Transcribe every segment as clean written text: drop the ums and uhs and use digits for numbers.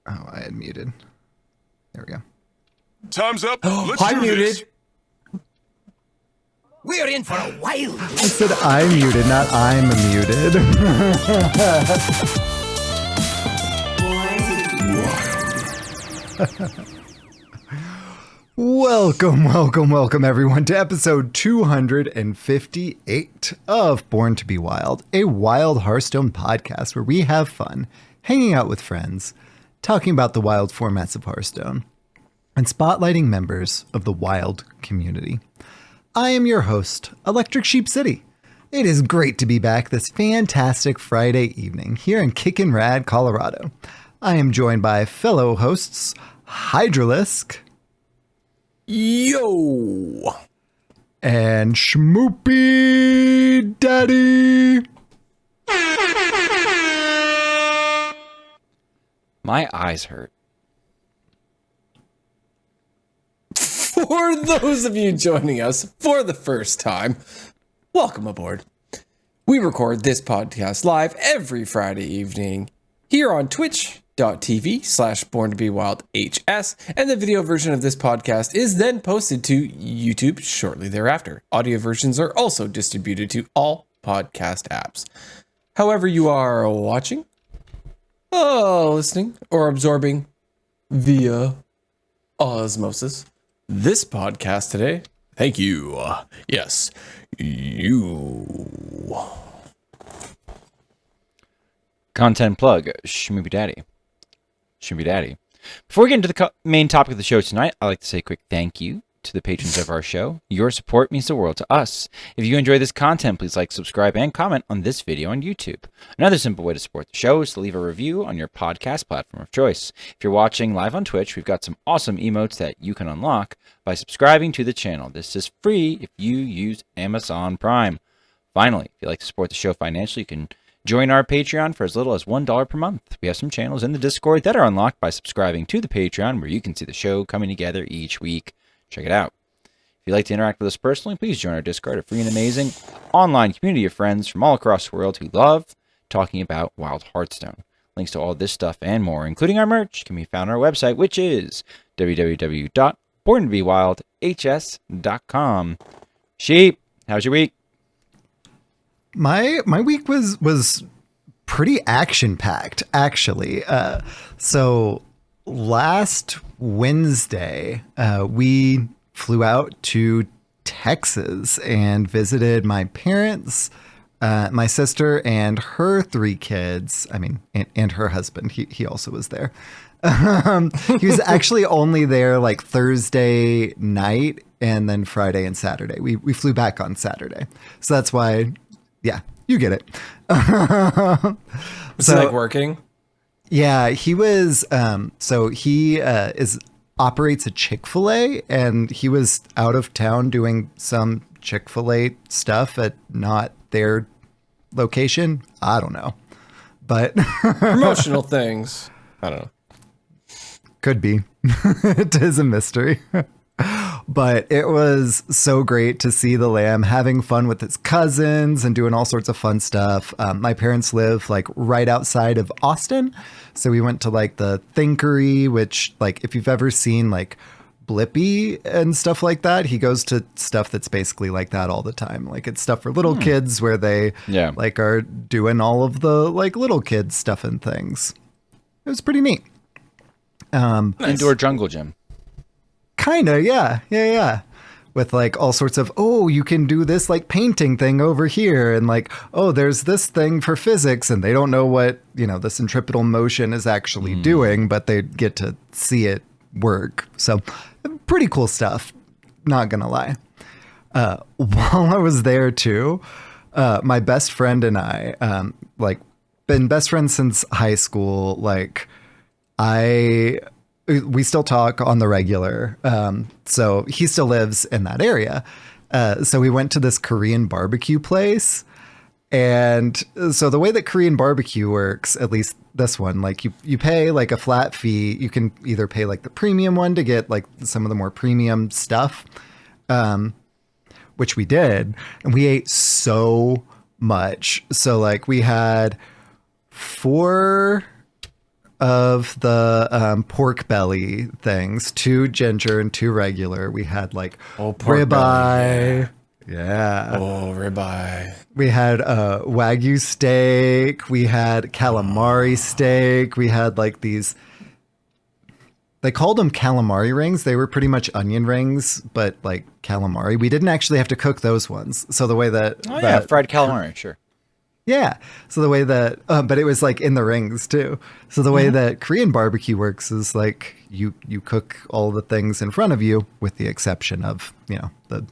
Oh, I had muted. There we go. Time's up. Let's I'm do muted. this. We're in for a wild. I said I'm muted, not I'm muted. Welcome, everyone, to episode 258 of Born to be Wild, a wild Hearthstone podcast where we have fun, hanging out with friends, talking about the wild formats of Hearthstone, and spotlighting members of the wild community. I am your host, ElectricSheepCity. It is great to be back this fantastic Friday evening here in Kickin' Rad, Colorado. I am joined by fellow hosts, Hydralisk. Yo! And SchmoopieDady. My eyes hurt. For those of you joining us for the first time, welcome aboard. We record this podcast live every Friday evening here on twitch.tv/borntobewildhs, and the video version of this podcast is then posted to YouTube shortly thereafter. Audio versions are also distributed to all podcast apps. However you are watching, listening, or absorbing via osmosis this podcast today, thank you. Yes, you. Content plug, SchmoopieDady. SchmoopieDady. Before we get into the main topic of the show tonight, I'd like to say a quick thank you to the patrons of our show. Your support means the world to us. If you enjoy this content, please like, subscribe, and comment on this video on YouTube. Another simple way to support the show is to leave a review on your podcast platform of choice. If you're watching live on Twitch, we've got some awesome emotes that you can unlock by subscribing to the channel. This is free if you use Amazon Prime. Finally, if you'd like to support the show financially, you can join our Patreon for as little as $1 per month. We have some channels in the Discord that are unlocked by subscribing to the Patreon, where you can see the show coming together each week. Check it out. If you'd like to interact with us personally, please join our Discord, a free and amazing online community of friends from all across the world who love talking about Wild Hearthstone. Links to all this stuff and more, including our merch, can be found on our website, which is www.borntobewildhs.com. Sheep, how's your week? My week was pretty action-packed, actually. So last Wednesday, we flew out to Texas and visited my parents, my sister, and her 3 kids. I mean, and her husband. He also was there. He was actually only there like Thursday night and then Friday and Saturday. We flew back on Saturday. So that's why, yeah, you get it. Was he like working? Yeah, he was. So he operates a Chick-fil-A, and he was out of town doing some Chick-fil-A stuff at not their location. I don't know, but Promotional things. I don't know. Could be. It is a mystery. But it was so great to see the lamb having fun with his cousins and doing all sorts of fun stuff. My parents live like right outside of Austin. So we went to like the Thinkery, which like if you've ever seen like Blippi and stuff like that, he goes to stuff that's basically like that all the time. Like it's stuff for little kids where they like are doing all of the like little kids stuff and things. It was pretty neat. Nice. Indoor jungle gym. Kinda, yeah. With like all sorts of, oh, you can do this like painting thing over here. And like, oh, there's this thing for physics. And they don't know what, the centripetal motion is actually doing, but they get to see it work. So pretty cool stuff. Not gonna lie. While I was there too, my best friend and I, been best friends since high school. Like we still talk on the regular. So he still lives in that area. So we went to this Korean barbecue place. And so the way that Korean barbecue works, at least this one, like you pay like a flat fee. You can either pay like the premium one to get like some of the more premium stuff, which we did. And we ate so much. So like we had 4 of the pork belly things, 2 ginger and 2 regular. We had like pork ribeye. belly, Yeah. Oh, ribeye. We had Wagyu steak. We had calamari steak. We had like these. They called them calamari rings. They were pretty much onion rings, but like calamari. We didn't actually have to cook those ones. So the way that fried calamari, sure. Yeah. So the way that, but it was like in the rings too. So the way that Korean barbecue works is like you cook all the things in front of you, with the exception of, the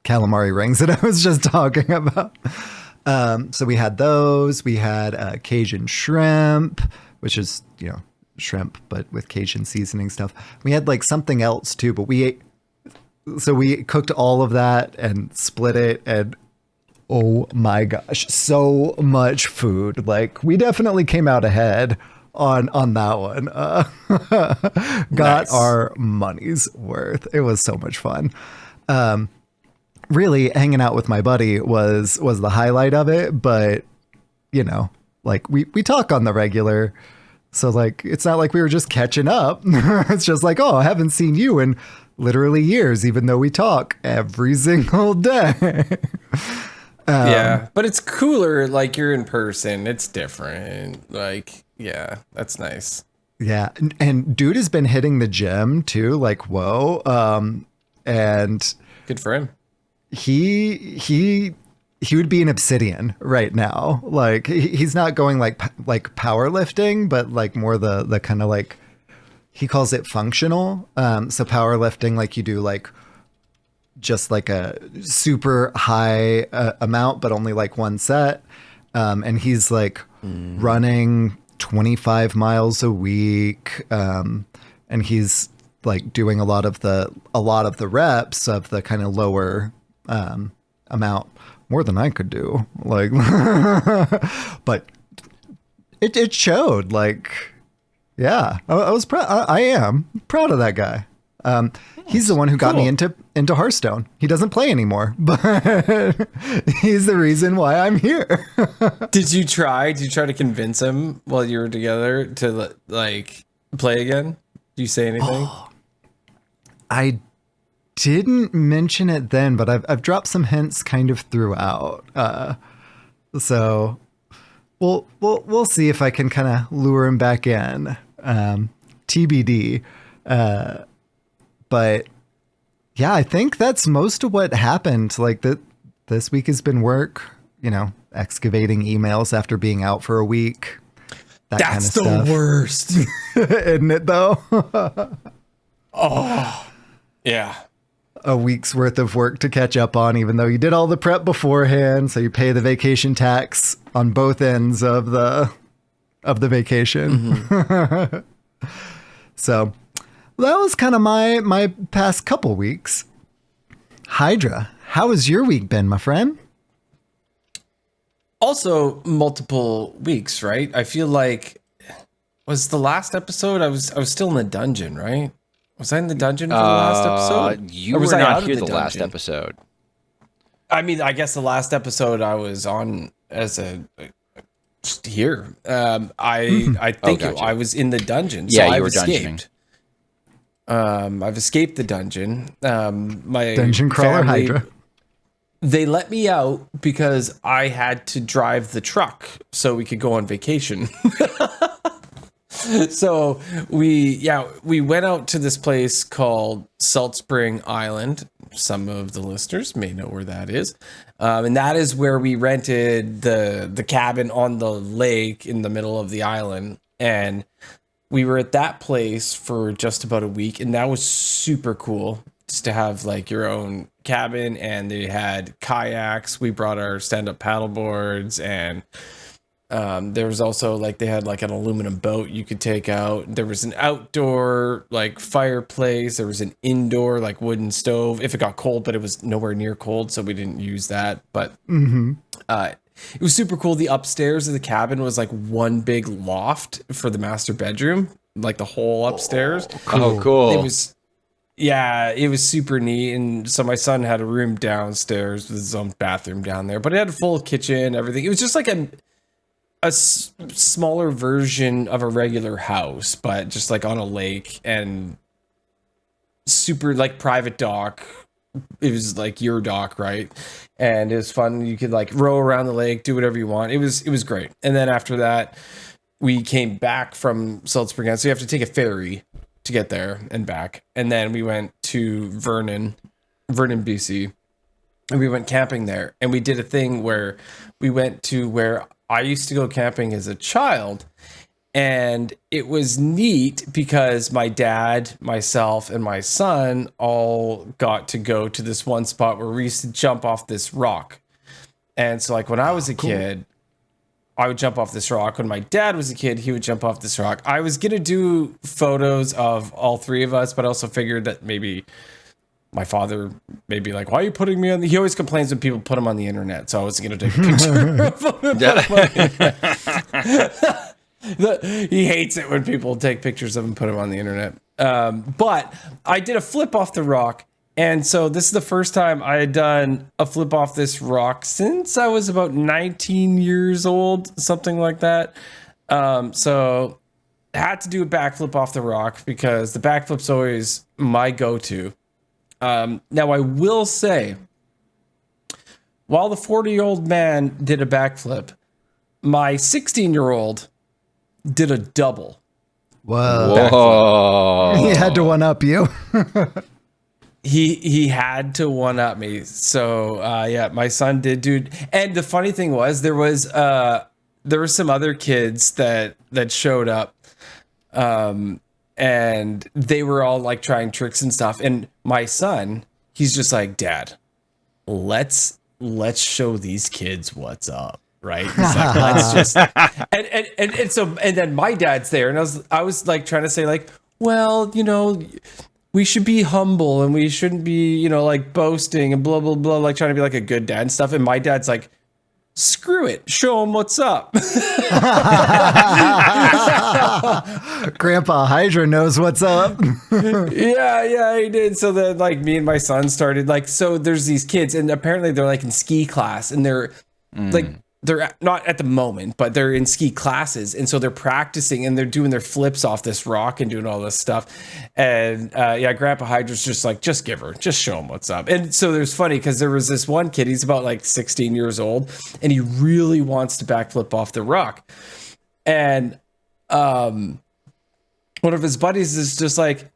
calamari rings that I was just talking about. So we had those. We had Cajun shrimp, which is, shrimp, but with Cajun seasoning stuff. We had like something else too, but we cooked all of that and split it, and oh my gosh, so much food. Like, we definitely came out ahead on that one. Got our money's worth. It was so much fun. Really hanging out with my buddy was the highlight of it, but like we talk on the regular. So like, it's not like we were just catching up. It's just like, oh, I haven't seen you in literally years, even though we talk every single day. Yeah, but it's cooler. Like, you're in person. It's different. Like, yeah, that's nice. Yeah. And dude has been hitting the gym too. Like, whoa. And Good for him. he would be an obsidian right now. Like, he's not going like powerlifting, but like more the kind of like, he calls it functional. So powerlifting, like you do like just like a super high amount, but only like one set. And he's like running 25 miles a week. And he's like doing a lot of the reps of the kind of lower amount, more than I could do. Like, but it showed. Like, yeah, I was proud. I am proud of that guy. He's the one who got me into Hearthstone. He doesn't play anymore, but he's the reason why I'm here. Did you try to convince him while you were together to like play again? Do you say anything? I didn't mention it then, but I've dropped some hints kind of throughout. So we'll see if I can kind of lure him back in. TBD. But yeah, I think that's most of what happened. Like, this week has been work, excavating emails after being out for a week. That's the worst. Isn't it though? Oh, yeah. A week's worth of work to catch up on, even though you did all the prep beforehand. So you pay the vacation tax on both ends of the vacation. Mm-hmm. So that was kind of my past couple weeks. Hydra, how has your week been, my friend? Also, multiple weeks, right? I feel like, was the last episode? I was still in the dungeon, right? Was I in the dungeon for the last episode? You were not here the last episode. I mean, I guess the last episode I was on as here. I think gotcha. I was in the dungeon. Yeah, so you I've were escaped. I've escaped the dungeon. My dungeon crawler family, Hydra. They let me out because I had to drive the truck so we could go on vacation. So we went out to this place called Salt Spring Island. Some of the listeners may know where that is. And that is where we rented the cabin on the lake in the middle of the island. And we were at that place for just about a week. And that was super cool, just to have like your own cabin. And they had kayaks. We brought our stand-up paddle boards, and there was also like, they had like an aluminum boat you could take out. There was an outdoor like fireplace. There was an indoor like wooden stove if it got cold, but it was nowhere near cold, so we didn't use that. But it was super cool. The upstairs of the cabin was like one big loft for the master bedroom, like the whole upstairs. Oh, cool. It was super neat. And so my son had a room downstairs with his own bathroom down there, but it had a full kitchen, everything. It was just like a smaller version of a regular house, but just like on a lake and super like private dock. It was like your dock, right? And it was fun. You could like row around the lake, do whatever you want. It was great. And then after that, we came back from Salt Spring. So you have to take a ferry to get there and back. And then we went to Vernon, BC. And we went camping there. And we did a thing where we went to where I used to go camping as a child. And it was neat because my dad, myself, and my son all got to go to this one spot where we used to jump off this rock. And so like when I was a kid, I would jump off this rock. When my dad was a kid, he would jump off this rock. I was going to do photos of all three of us, but I also figured that maybe my father may be like, why are you putting me on he always complains when people put him on the internet. So I was going to take a picture of him. He hates it when people take pictures of him and put them on the internet. But I did a flip off the rock. And so this is the first time I had done a flip off this rock since I was about 19 years old, something like that. So I had to do a backflip off the rock because the backflip's always my go-to. Now I will say, while the 40-year-old man did a backflip, my 16-year-old did a double. Whoa. He had to one up you. He had to one up me. So yeah, my son did do. And the funny thing was there were some other kids that showed up. And they were all like trying tricks and stuff. And my son, he's just like, Dad, let's show these kids what's up. Right. He's like, let's just, and then my dad's there. And I was like trying to say like, well, you know, we should be humble and we shouldn't be, you know, like boasting and blah, blah, blah, like trying to be like a good dad and stuff. And my dad's like, screw it. Show him what's up. Grandpa Hydra knows what's up. Yeah, he did. So then like me and my son started like, so there's these kids and apparently they're like in ski class and they're like, they're not at the moment, but they're in ski classes. And so they're practicing and they're doing their flips off this rock and doing all this stuff. And yeah, Grandpa Hydra's just like, just show him what's up. And so there's funny because there was this one kid, he's about like 16 years old and he really wants to backflip off the rock. And one of his buddies is just like,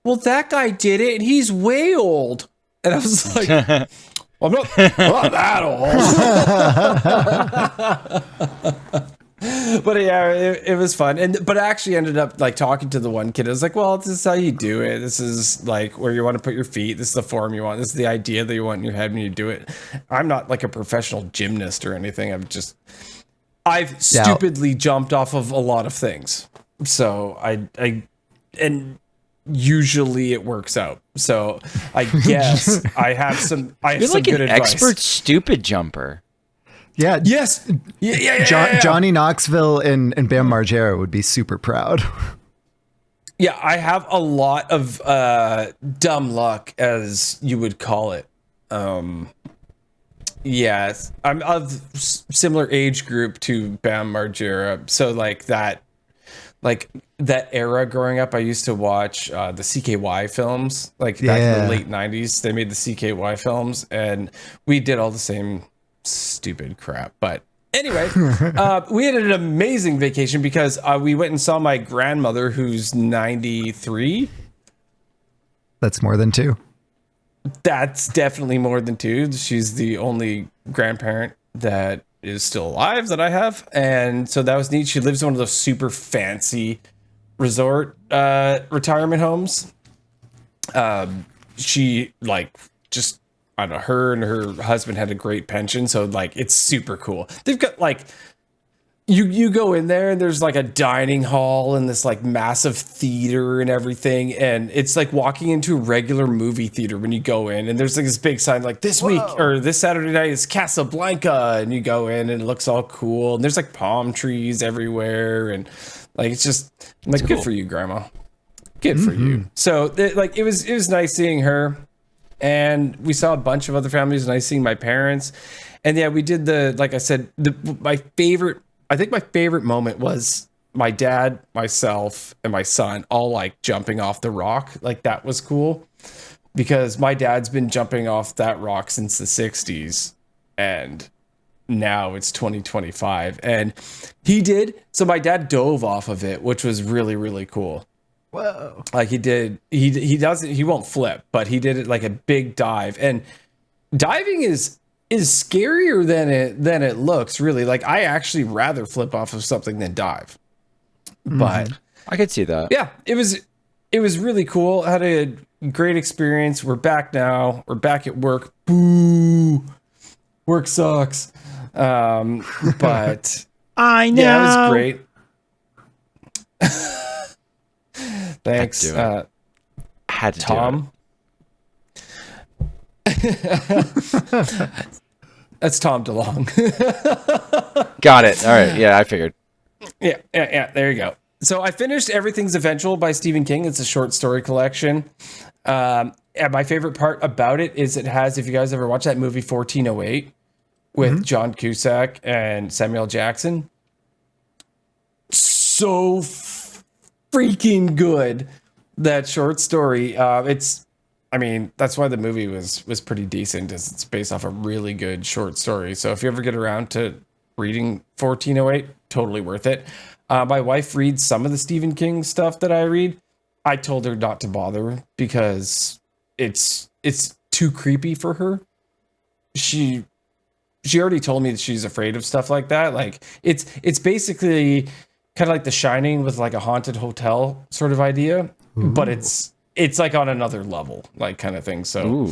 well, that guy did it and he's way old. And I was like, I'm not that old. But yeah, it was fun. But I actually ended up like talking to the one kid. I was like, well, this is how you do it. This is like where you want to put your feet. This is the form you want. This is the idea that you want in your head when you do it. I'm not like a professional gymnast or anything. I've stupidly jumped off of a lot of things. So and usually it works out. So I guess I have some. You're like an expert stupid jumper. Yeah. Yes. Yeah. Johnny Knoxville and Bam Margera would be super proud. Yeah, I have a lot of dumb luck, as you would call it. Yes, I'm of similar age group to Bam Margera, so like that era growing up, I used to watch the CKY films, like back in the late 90s. They made the CKY films, and we did all the same stupid crap. But anyway, we had an amazing vacation because we went and saw my grandmother, who's 93. That's more than two. That's definitely more than two. She's the only grandparent that is still alive that I have. And so that was neat. She lives in one of those super fancy resort retirement homes. She like just, I don't know, her and her husband had a great pension. So like, it's super cool. They've got like, you go in there and there's like a dining hall and this like massive theater and everything. And it's like walking into a regular movie theater when you go in, and there's like this big sign like this week or this Saturday night is Casablanca, and you go in and it looks all cool. And there's like palm trees everywhere. And like, it's just like, good for you, Grandma. Good for you. So like, it was nice seeing her, and we saw a bunch of other families. Nice seeing my parents. And yeah, we did like I said, my favorite I think my favorite moment was my dad, myself, and my son all like jumping off the rock. Like that was cool because my dad's been jumping off that rock since the 60s and now it's 2025 and he did. So my dad dove off of it, which was really, really cool. Whoa. Like he won't flip, but he did it like a big dive. And diving is scarier than it looks, really. Like I actually rather flip off of something than dive. But I could see that. yeah, it was really cool. Had a great experience. We're back now. We're back at work. Boo. Work sucks. But I know. yeah, it was great. Thanks. Had to Tom. That's Tom DeLong. Got it. All right. Yeah, I figured. Yeah. There you go. So I finished Everything's Eventual by Stephen King. It's a short story collection. And my favorite part about it is it has, if you guys ever watch that movie 1408 with John Cusack and Samuel Jackson, so freaking good, that short story. That's why the movie was pretty decent, is it's based off a really good short story. So if you ever get around to reading 1408, totally worth it. My wife reads some of the Stephen King stuff that I read. I told her not to bother because it's too creepy for her. She already told me that she's afraid of stuff like that. Like it's basically kind of like The Shining with like a haunted hotel sort of idea, but it's like on another level, like kind of thing. So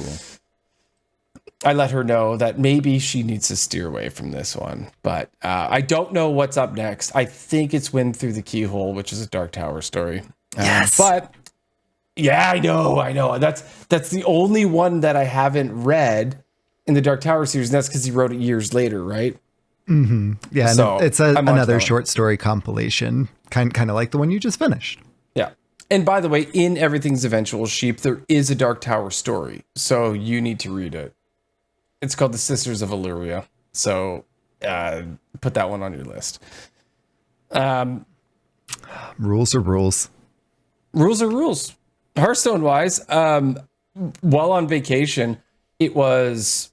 I let her know that maybe she needs to steer away from this one, but I don't know what's up next. I think it's Wind Through the Keyhole, which is a Dark Tower story. Yes. But yeah, I know. That's the only one that I haven't read in the Dark Tower series. And that's because he wrote it years later, right? Yeah, So, and it's I'm on another to short story compilation, kind of like the one you just finished. Yeah. And by the way, in Everything's Eventual Sheep, there is a Dark Tower story, so you need to read it. It's called The Sisters of Illyria. So put that one on your list. Rules are rules. Rules are rules. Hearthstone wise, while on vacation, it was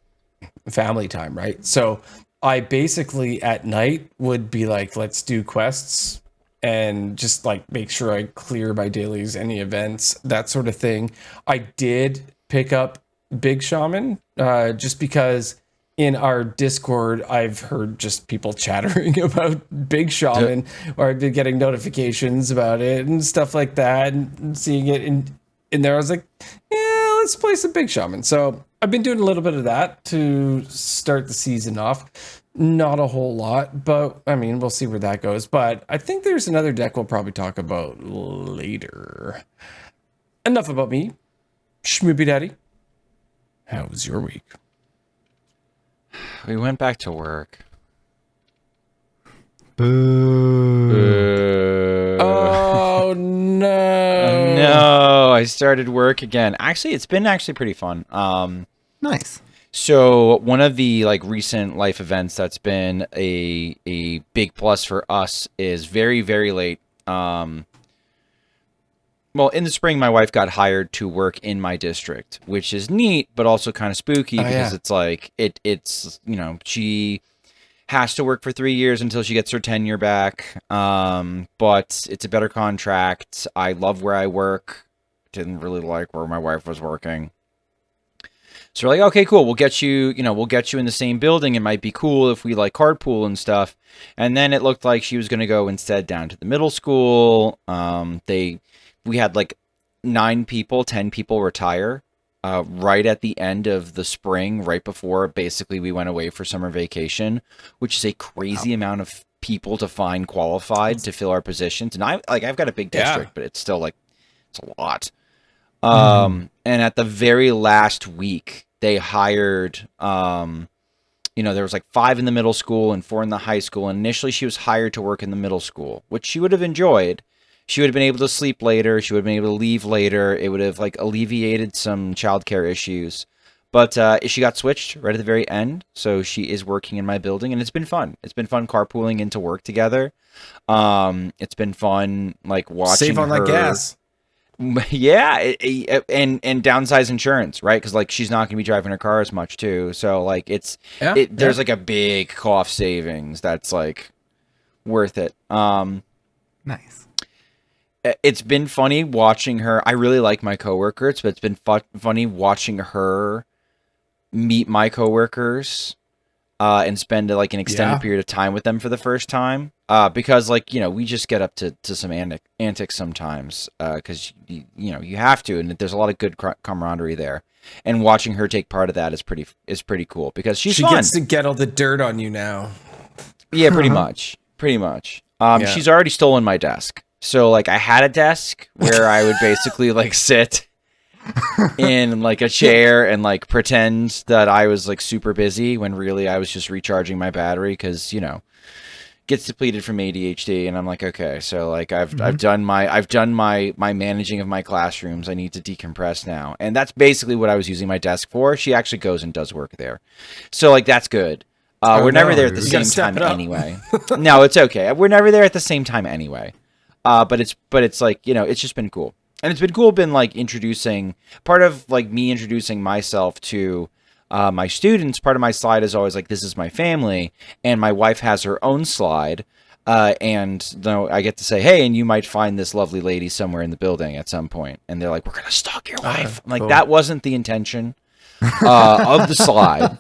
family time, right? So I basically at night would be like, let's do quests and just like make sure I clear my dailies, any events, that sort of thing. I did pick up Big Shaman, just because in our Discord, I've heard just people chattering about Big Shaman, or I've been getting notifications about it and stuff like that, and seeing it in there. I was like, yeah, let's play some Big Shaman. So I've been doing a little bit of that to start the season off. Not a whole lot, but I mean, we'll see where that goes. But I think there's another deck we'll probably talk about later. Enough about me. SchmoopieDady, how was your week? We went back to work. Boo. Oh no! No, I started work again. Actually, it's been pretty fun. Nice. So one of the like recent life events that's been a big plus for us is very, very late. Well, in the spring, my wife got hired to work in my district, which is neat, but also kind of spooky because it's like it's she has to work for 3 years until she gets her tenure back. But it's a better contract. I love where I work. Didn't really like where my wife was working. So we're like, okay, cool. We'll get you in the same building. It might be cool if we like carpool and stuff. And then it looked like she was going to go instead down to the middle school. We had like 10 people retire right at the end of the spring, right before basically we went away for summer vacation, which is a crazy amount of people to find qualified to fill our positions. And I've got a big district, but it's still like, it's a lot. And at the very last week, they hired, there was like 5 in the middle school and 4 in the high school. And initially she was hired to work in the middle school, which she would have enjoyed. She would have been able to sleep later. She would have been able to leave later. It would have like alleviated some childcare issues. But she got switched right at the very end, so she is working in my building, and it's been fun. It's been fun carpooling into work together. It's been fun like watching Save on her. that gas. Yeah, and downsize insurance, right? Because like she's not gonna be driving her car as much too. So like there's like a big cost savings that's like worth it. Nice. It's been funny watching her. I really like my coworkers, but it's been funny watching her meet my coworkers and spend like an extended period of time with them for the first time. Because like, we just get up to some antics sometimes because, you have to. And there's a lot of good camaraderie there. And watching her take part of that is pretty cool because she fun. Gets to get all the dirt on you now. Yeah, pretty much. She's already stolen my desk. So like I had a desk where I would basically like sit in like a chair and like pretend that I was like super busy when really I was just recharging my battery because gets depleted from ADHD, and I'm like, okay, so like I've done my managing of my classrooms. I need to decompress now, and that's basically what I was using my desk for. She actually goes and does work there, so like that's good. We're never there at the same time anyway. No, it's okay. We're never there at the same time anyway. But it's like, it's just been cool. And it's been cool like introducing part of like me introducing myself to my students. Part of my slide is always like, this is my family, and my wife has her own slide. And I get to say, hey, and you might find this lovely lady somewhere in the building at some point. And they're like, we're going to stalk your wife. I'm like, that wasn't the intention of the slide.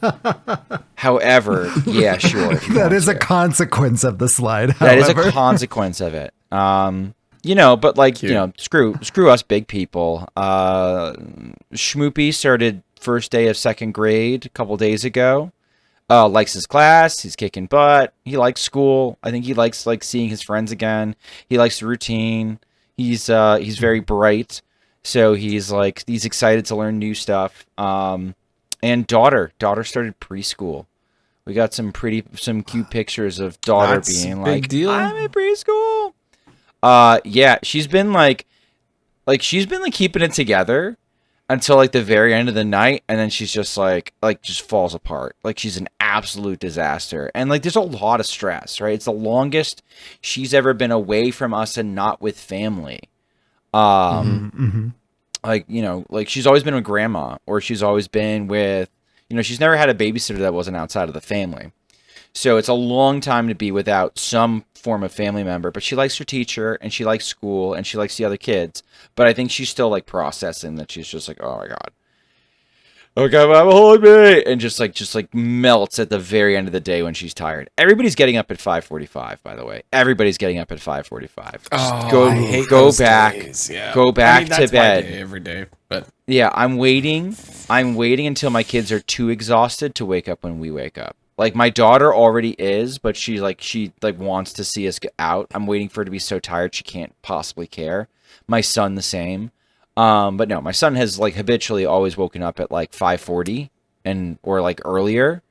However, yeah, sure. That is a consequence of the slide. That is a consequence of it. But like, screw us big people. Schmoopie started first day of second grade a couple days ago. Likes his class. He's kicking butt. He likes school. I think he likes like seeing his friends again. He likes the routine. He's very bright. So he's excited to learn new stuff. And daughter started preschool. We got some cute pictures of daughter being like, deal. I'm in preschool. Yeah, she's been keeping it together until like the very end of the night, and then she's just just falls apart. Like she's an absolute disaster. And like there's a lot of stress, right? It's the longest she's ever been away from us and not with family. Like, she's always been with grandma, or she's always been with, she's never had a babysitter that wasn't outside of the family. So it's a long time to be without some form of family member, but she likes her teacher and she likes school and she likes the other kids. But I think she's still like processing that. She's just like, oh my God, I'm holding me, and just melts at the very end of the day when she's tired. Everybody's getting up at 5:45, by the way. Everybody's getting up at 5:45. Go back to bed every day. But yeah, I'm waiting until my kids are too exhausted to wake up when we wake up. Like my daughter already is, but she wants to see us get out. I'm waiting for her to be so tired she can't possibly care. My son the same. But no, my son has like habitually always woken up at like 5:40 or like earlier,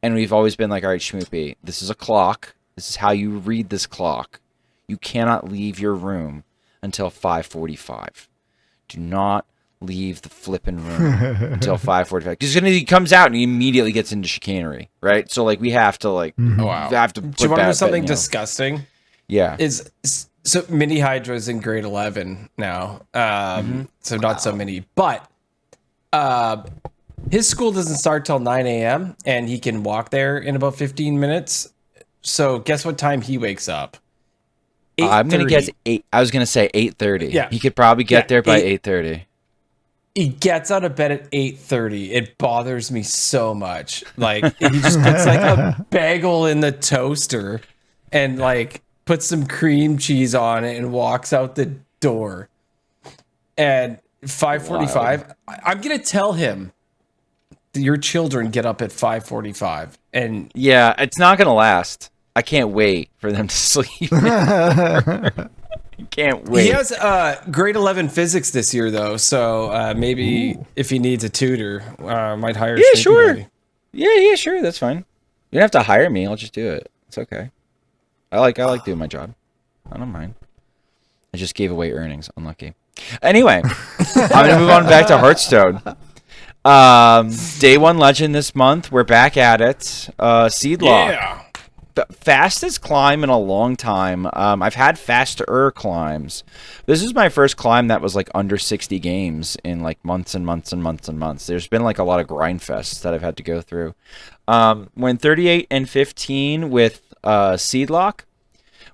and we've always been like, all right, Schmoopie, this is a clock. This is how you read this clock. You cannot leave your room until 5:45. Do not leave the flipping room until 5:45. Because he comes out and he immediately gets into chicanery, right? So like we have to like have to. Do you want to know something disgusting? Yeah. So mini Hydra's in grade 11 now. So not so many, but his school doesn't start till 9 a.m. and he can walk there in about 15 minutes. So guess what time he wakes up? I'm gonna guess 8. I was gonna say 8:30. Yeah, he could probably get there by 8:30. He gets out of bed at 8:30. It bothers me so much. Like he just puts like a bagel in the toaster and like puts some cream cheese on it and walks out the door. And 5:45, I'm gonna tell him your children get up at 5:45. And yeah, it's not gonna last. I can't wait for them to sleep. Can't wait. He has grade 11 physics this year though, so maybe if he needs a tutor, might hire. Yeah, sure. Yeah, sure. That's fine. You don't have to hire me. I'll just do it. It's okay. I like doing my job. I don't mind. I just gave away earnings. Unlucky. Anyway, I'm gonna move on back to Hearthstone. Day one legend this month. We're back at it. Seedlock. Yeah. Fastest climb in a long time. I've had faster climbs. This is my first climb that was like under 60 games in like months and months and months and months. There's been like a lot of grind fests that I've had to go through. Went 38-15 with Seedlock.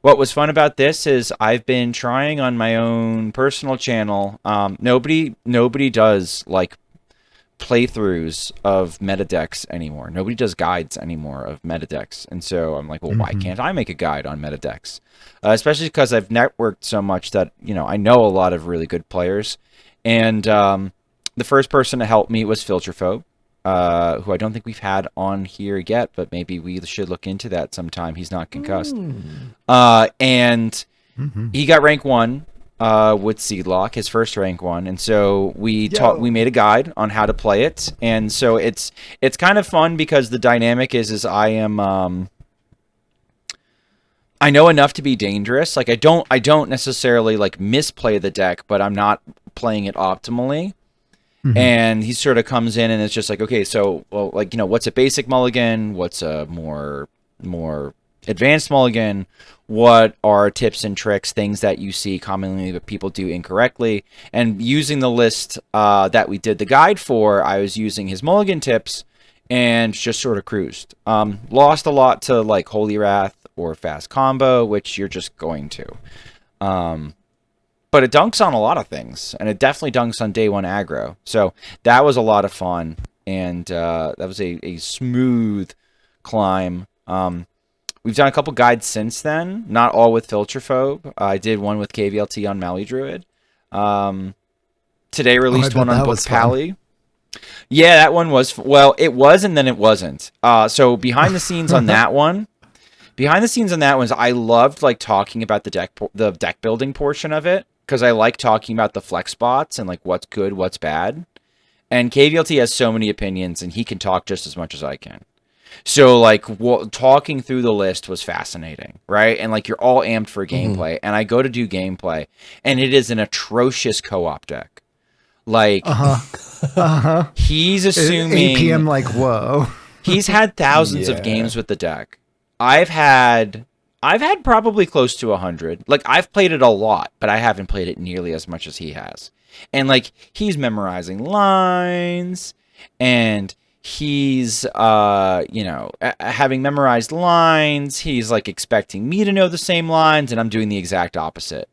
What was fun about this is I've been trying on my own personal channel. Nobody does like playthroughs of meta decks anymore. Nobody does guides anymore of meta decks. And so I'm like, well, why can't I make a guide on meta decks? Especially because I've networked so much that, I know a lot of really good players. And the first person to help me was Filterphobe, who I don't think we've had on here yet, but maybe we should look into that sometime. He's not concussed. And he got rank 1. With Seedlock, his first rank 1, and so we made a guide on how to play it, and so it's kind of fun because the dynamic is I am I know enough to be dangerous. Like I don't necessarily like misplay the deck, but I'm not playing it optimally. And he sort of comes in and it's just like, okay, so well, like what's a basic mulligan? What's a more advanced mulligan? What are tips and tricks, things that you see commonly that people do incorrectly? And using the list that we did the guide for, I was using his mulligan tips and just sort of cruised. Lost a lot to like Holy Wrath or Fast Combo, which you're just going to. But it dunks on a lot of things, and it definitely dunks on day 1 aggro. So that was a lot of fun, and that was a smooth climb. We've done a couple guides since then, not all with Filterphobe. I did one with KVLT on Mally Druid. Today released one on Book Pally. Yeah, that one was, well, it was and then it wasn't. So behind the scenes on that one, I loved like talking about the deck building portion of it, because I like talking about the flex spots and like what's good, what's bad. And KVLT has so many opinions, and he can talk just as much as I can. So, like, talking through the list was fascinating, right? And, like, you're all amped for gameplay. And I go to do gameplay, and it is an atrocious co-op deck. Like, he's assuming... APM, like, whoa. He's had thousands of games with the deck. I've had probably close to 100. Like, I've played it a lot, but I haven't played it nearly as much as he has. And, like, he's memorizing lines, and... he's having memorized lines, he's like expecting me to know the same lines, and I'm doing the exact opposite.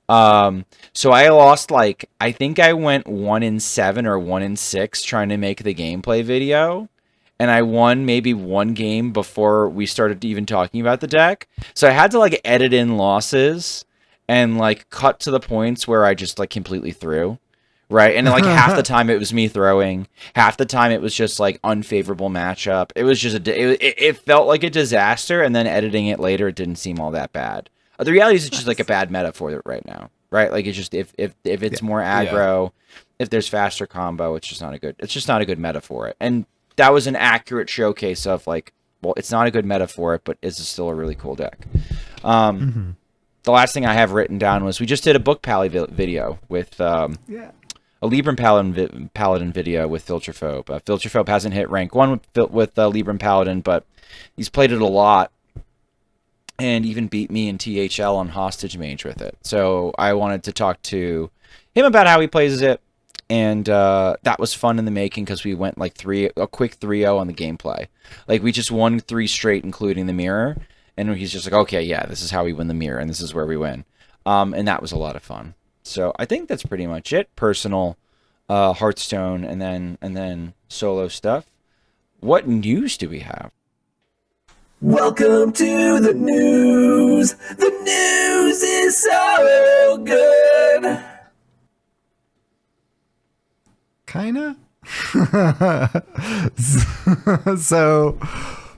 So I lost, like, I think I went 1-7 or 1-6 trying to make the gameplay video, and I won maybe one game before we started even talking about the deck. So I had to like edit in losses and like cut to the points where I just like completely threw. Right. And then, like, half the time it was me throwing. Half the time it was just like unfavorable matchup. It was just it felt like a disaster. And then editing it later, it didn't seem all that bad. The reality is it's just like a bad meta for it right now. Right. Like, it's just if it's more aggro, if there's faster combo, it's just not a good meta for it. And that was an accurate showcase of like, well, it's not a good meta for it, but it's still a really cool deck. The last thing I have written down was we just did a Book Pally video with a Libram Paladin video with Filterphobe. Filterphobe hasn't hit rank 1 with Libram Paladin, but he's played it a lot and even beat me in THL on Hostage Mage with it. So I wanted to talk to him about how he plays it, and that was fun in the making because we went like a quick 3-0 on the gameplay. Like, we just won 3 straight, including the mirror, and he's just like, okay, yeah, this is how we win the mirror, and this is where we win. And that was a lot of fun. So I think that's pretty much it. Personal, Hearthstone, and then solo stuff. What news do we have? Welcome to the news. The news is so good. Kinda. So,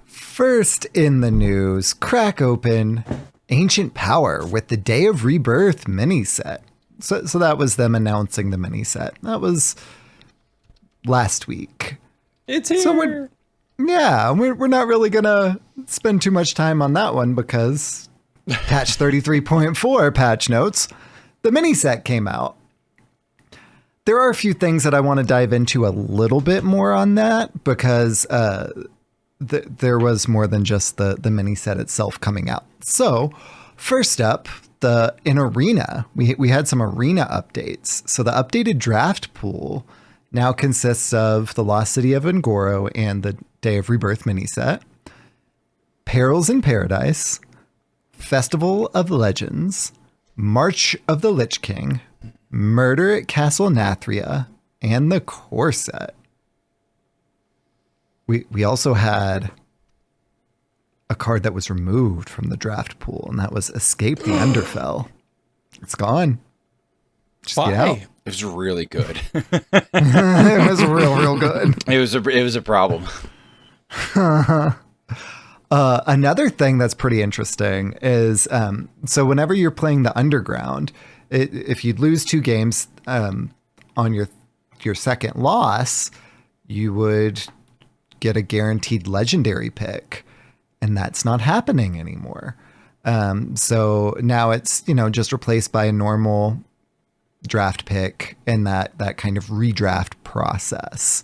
first in the news, crack open Ancient Power with the Day of Rebirth mini set. So that was them announcing the mini set. That was last week. It's here. So we're not really gonna spend too much time on that one because patch 33.4 patch notes, the mini set came out. there are a few things that I want to dive into a little bit more on that, because there was more than just the mini set itself coming out. So first up, in Arena, we had some Arena updates. So the updated draft pool now consists of the Lost City of Ngoro and the Day of Rebirth mini set, Perils in Paradise, Festival of Legends, March of the Lich King, Murder at Castle Nathria, and the core set. We also had a card that was removed from the draft pool, and that was Escape the Underfell. It's gone. Just Why? get out. It was really good. It was real good. It was a problem. Another thing that's pretty interesting is, so whenever you're playing the Underground, if you lose 2 games on your second loss, you would get a guaranteed legendary pick, and that's not happening anymore. So now it's, just replaced by a normal draft pick in that kind of redraft process,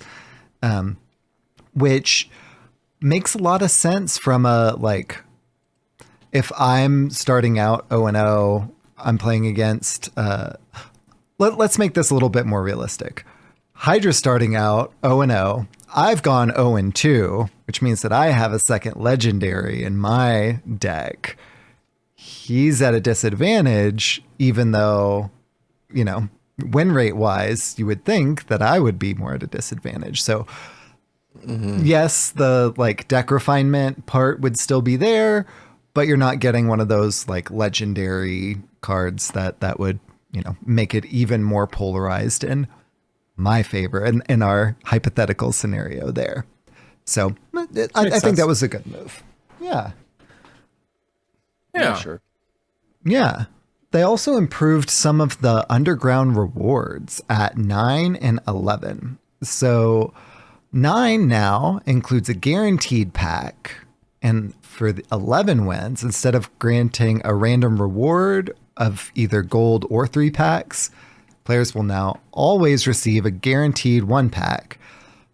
which makes a lot of sense from if I'm starting out 0-0, I'm playing against, let's make this a little bit more realistic. Hydra's starting out 0-0. I've gone 0-2, which means that I have a second legendary in my deck. He's at a disadvantage, even though, win rate wise, you would think that I would be more at a disadvantage. So yes, the deck refinement part would still be there, but you're not getting one of those legendary cards that would, make it even more polarized in my favor in our hypothetical scenario there. So I think that was a good move. Yeah. Yeah. Sure. Yeah. They also improved some of the underground rewards at 9 and 11. So 9 now includes a guaranteed pack. And for the 11 wins, instead of granting a random reward of either gold or 3 packs, players will now always receive a guaranteed 1 pack,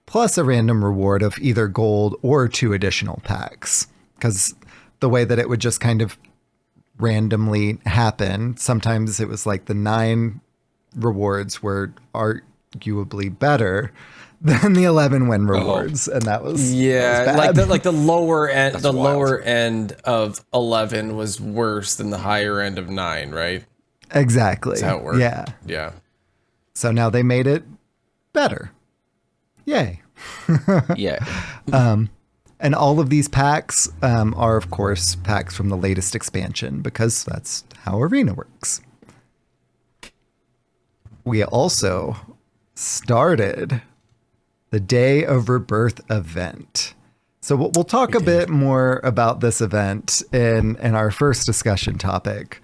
plus a random reward of either gold or 2 additional packs. Because the way that it would just kind of randomly happen, sometimes it was the 9 rewards were arguably better than the 11 win rewards, and that was bad. the lower end, That's the wild. lower end of 11 was worse than the higher end of 9, right? Exactly. That's how it worked. Yeah. Yeah. So now they made it better. Yay. Yeah. And all of these packs are, of course, packs from the latest expansion, because that's how Arena works. We also started the Day of Rebirth event. So we'll talk a bit more about this event in our first discussion topic.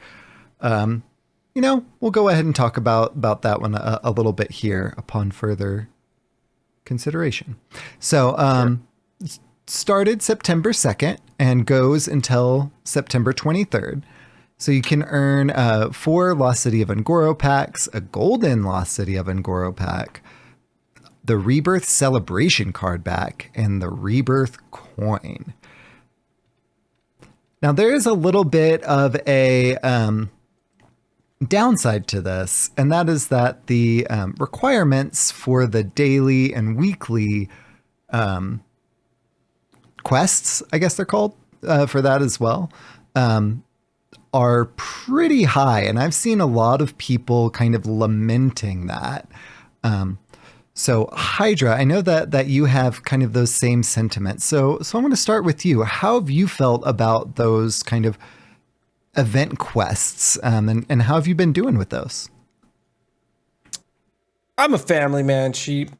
We'll go ahead and talk about that one a little bit here upon further consideration. So started September 2nd and goes until September 23rd. So you can earn 4 Lost City of Ngoro packs, a golden Lost City of Ngoro pack, the Rebirth Celebration card back, and the Rebirth coin. Now there is a little bit of a downside to this, and that is that the requirements for the daily and weekly quests, I guess they're called, for that as well, are pretty high. And I've seen a lot of people kind of lamenting that. So Hydra, I know that you have kind of those same sentiments. So I'm going to start with you. How have you felt about those kind of event quests, and how have you been doing with those? I'm a family man, sheep,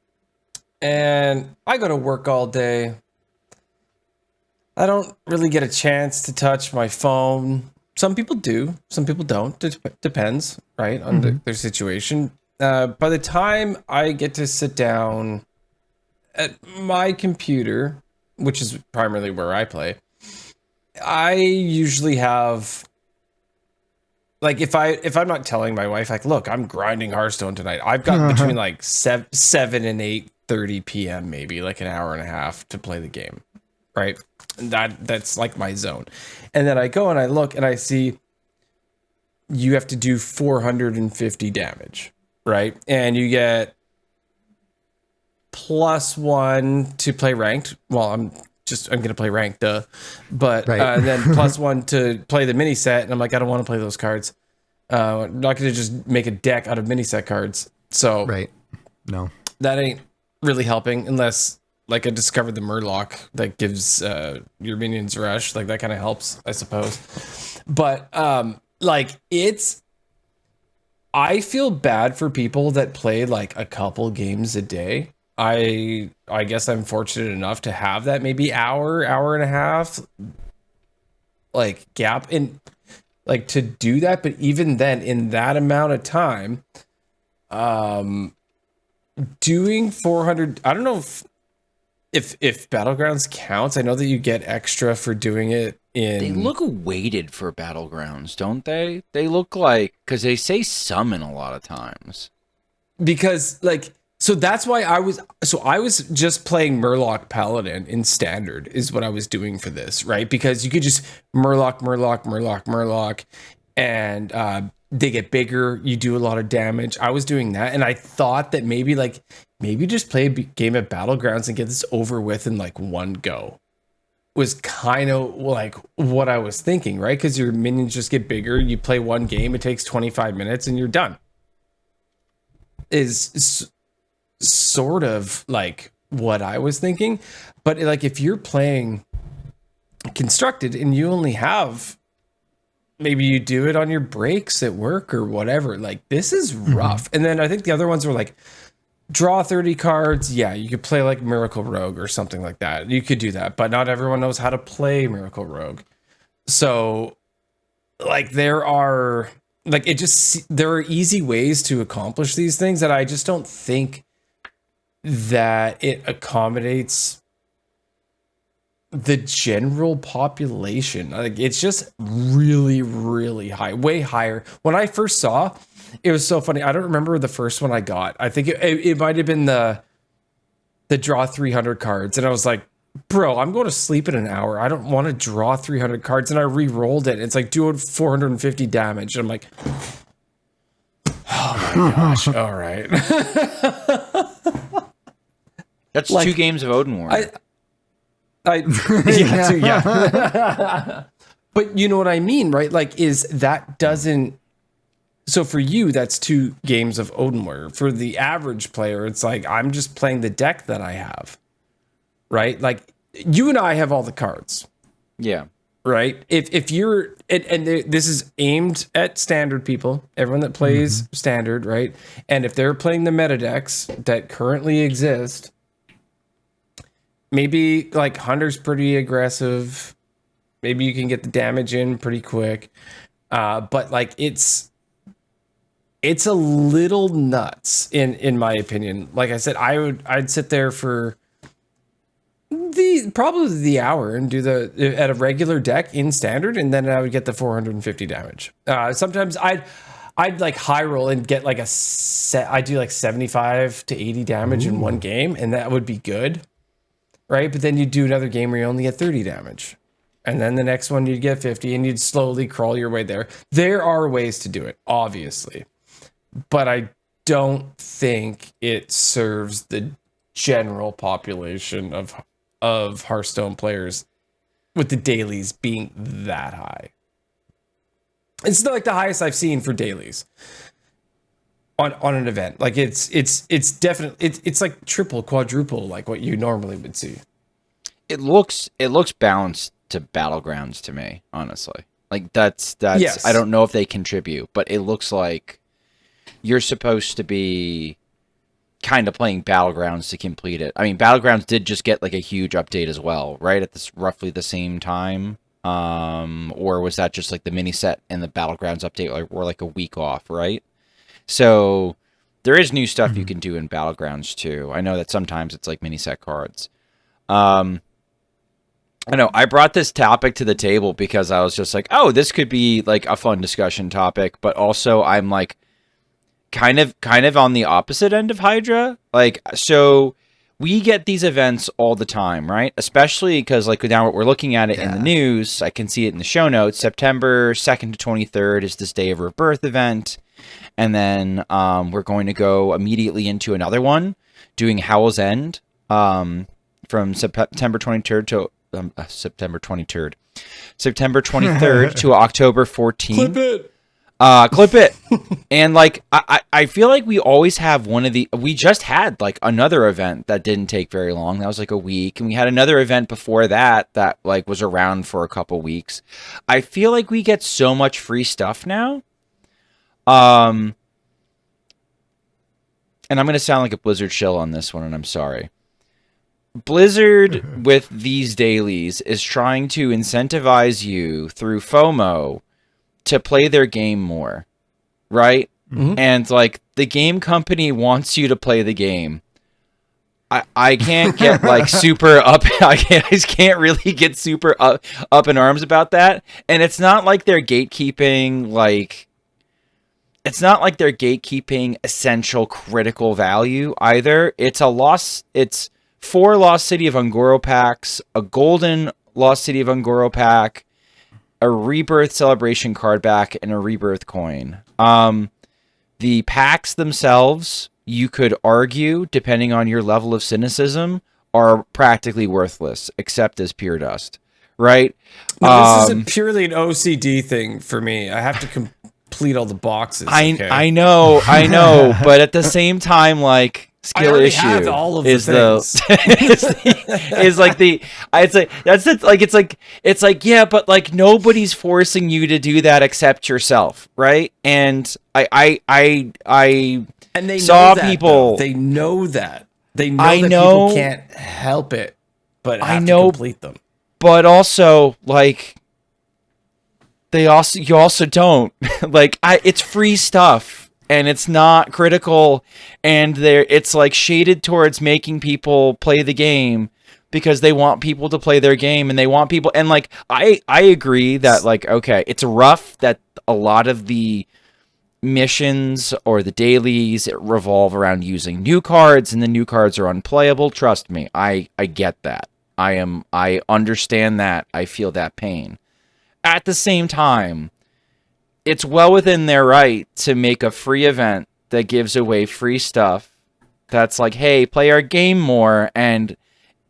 and I go to work all day. I don't really get a chance to touch my phone. Some people do, some people don't. Depends, right, on their situation. By the time I get to sit down at my computer, which is primarily where I play, I usually have like if I'm not telling my wife, like, look, I'm grinding Hearthstone tonight. I've got between like 7 and 8:30 p.m. maybe like an hour and a half to play the game, right? And that's like my zone. And then I go and I look and I see you have to do 450 damage, right? And you get +1 to play ranked. Well, I'm going to play ranked, but Right. then +1 to play the mini set. And I'm like, I don't want to play those cards. I'm not going to just make a deck out of mini set cards. So Right. No. that ain't really helping unless like I discovered the Murloc that gives your minions rush. Like that kind of helps, I suppose. But like I feel bad for people that play like a couple games a day. I guess I'm fortunate enough to have that maybe hour and a half like gap in like to do that. But even then, in that amount of time, doing 400, I don't know if Battlegrounds counts. I know that you get extra for doing it in. They look weighted for Battlegrounds, don't they? They look like, because they say summon a lot of times. Because like, so that's why I was just playing Murloc Paladin in standard is what I was doing for this, right? Because you could just Murloc, and they get bigger. You do a lot of damage. I was doing that, and I thought that maybe just play a game of Battlegrounds and get this over with in like one go. Was kind of like what I was thinking, right? Because your minions just get bigger. You play one game, it takes 25 minutes, and you're done. Is sort of like what I was thinking, but like if you're playing constructed and you only have maybe you do it on your breaks at work or whatever, like this is rough. And then I think the other ones were like draw 30 cards. Yeah, you could play like Miracle Rogue or something like that. You could do that, but not everyone knows how to play Miracle Rogue. So like there are easy ways to accomplish these things that I just don't think that it accommodates the general population. Like it's just really, really high, way higher. When I first saw, it was so funny. I don't remember the first one I got. I think it might have been the draw 300 cards. And I was like, bro, I'm going to sleep in an hour. I don't want to draw 300 cards. And I re-rolled it. It's like doing 450 damage. And I'm like, oh my gosh. All right. That's like, 2 games of Odin War. Yeah. But you know what I mean, right? Like, so for you, that's 2 games of Odin Warrior. For the average player, it's like, I'm just playing the deck that I have, right? Like, you and I have all the cards. Yeah. Right? If you're, this is aimed at standard people, everyone that plays standard, right? And if they're playing the meta decks that currently exist, maybe like Hunter's pretty aggressive. Maybe you can get the damage in pretty quick. But like it's a little nuts in my opinion. Like I said, I'd sit there for probably the hour and do at a regular deck in standard, and then I would get the 450 damage. Sometimes I'd like high roll and get like I do like 75 to 80 damage in one game, and that would be good. Right? But then you'd do another game where you only get 30 damage. And then the next one you'd get 50, and you'd slowly crawl your way there. There are ways to do it, obviously. But I don't think it serves the general population of Hearthstone players with the dailies being that high. It's not like the highest I've seen for dailies on an event. Like it's definitely it's like triple, quadruple like what you normally would see. It looks balanced to Battlegrounds to me, honestly. Like that's yes. I don't know if they contribute, but it looks like you're supposed to be kind of playing Battlegrounds to complete it. I mean, Battlegrounds did just get like a huge update as well, right? At this roughly the same time. Or was that just like the mini set and the Battlegrounds update were like a week off, right? So there is new stuff you can do in Battlegrounds too. I know that sometimes it's like mini set cards. I know I brought this topic to the table because I was just like, oh, this could be like a fun discussion topic, but also I'm like kind of on the opposite end of Hydra. Like, so we get these events all the time, right? Especially because like now we're looking at it in the news. I can see it in the show notes. September 2nd to 23rd is this Day of Rebirth event. And then we're going to go immediately into another one, doing Howl's End from September 23rd to September 23rd to October 14th. Clip it. And like I feel like we always have we just had like another event that didn't take very long. That was like a week, and we had another event before that like was around for a couple weeks. I feel like we get so much free stuff now. And I'm going to sound like a Blizzard shill on this one, and I'm sorry. Blizzard with these dailies is trying to incentivize you through FOMO to play their game more, right? Mm-hmm. And like the game company wants you to play the game. I can't get like super up. I just can't really get super up in arms about that. And it's not like they're gatekeeping like. It's not like they're gatekeeping essential critical value either. It's a loss. It's 4 Lost City of Un'Goro packs, a golden Lost City of Un'Goro pack, a Rebirth Celebration card back, and a Rebirth coin. The packs themselves, you could argue, depending on your level of cynicism, are practically worthless, except as pure dust, right? No, this isn't purely an OCD thing for me. I have to complete all the boxes. I know, but at the same time, like skill issue have all of is the is like the I'd say that's it. Like it's like yeah, but like nobody's forcing you to do that except yourself, right? And I and they saw know that, people. Though. They know that people can't help it, but have to complete them. But also like. You also don't like it's free stuff and it's not critical and it's like shaded towards making people play the game because they want people to play their game and they want people and like I agree that like okay, it's rough that a lot of the missions or the dailies revolve around using new cards and the new cards are unplayable. Trust me, I get that. I understand that. I feel that pain. At the same time, it's well within their right to make a free event that gives away free stuff. That's like, hey, play our game more and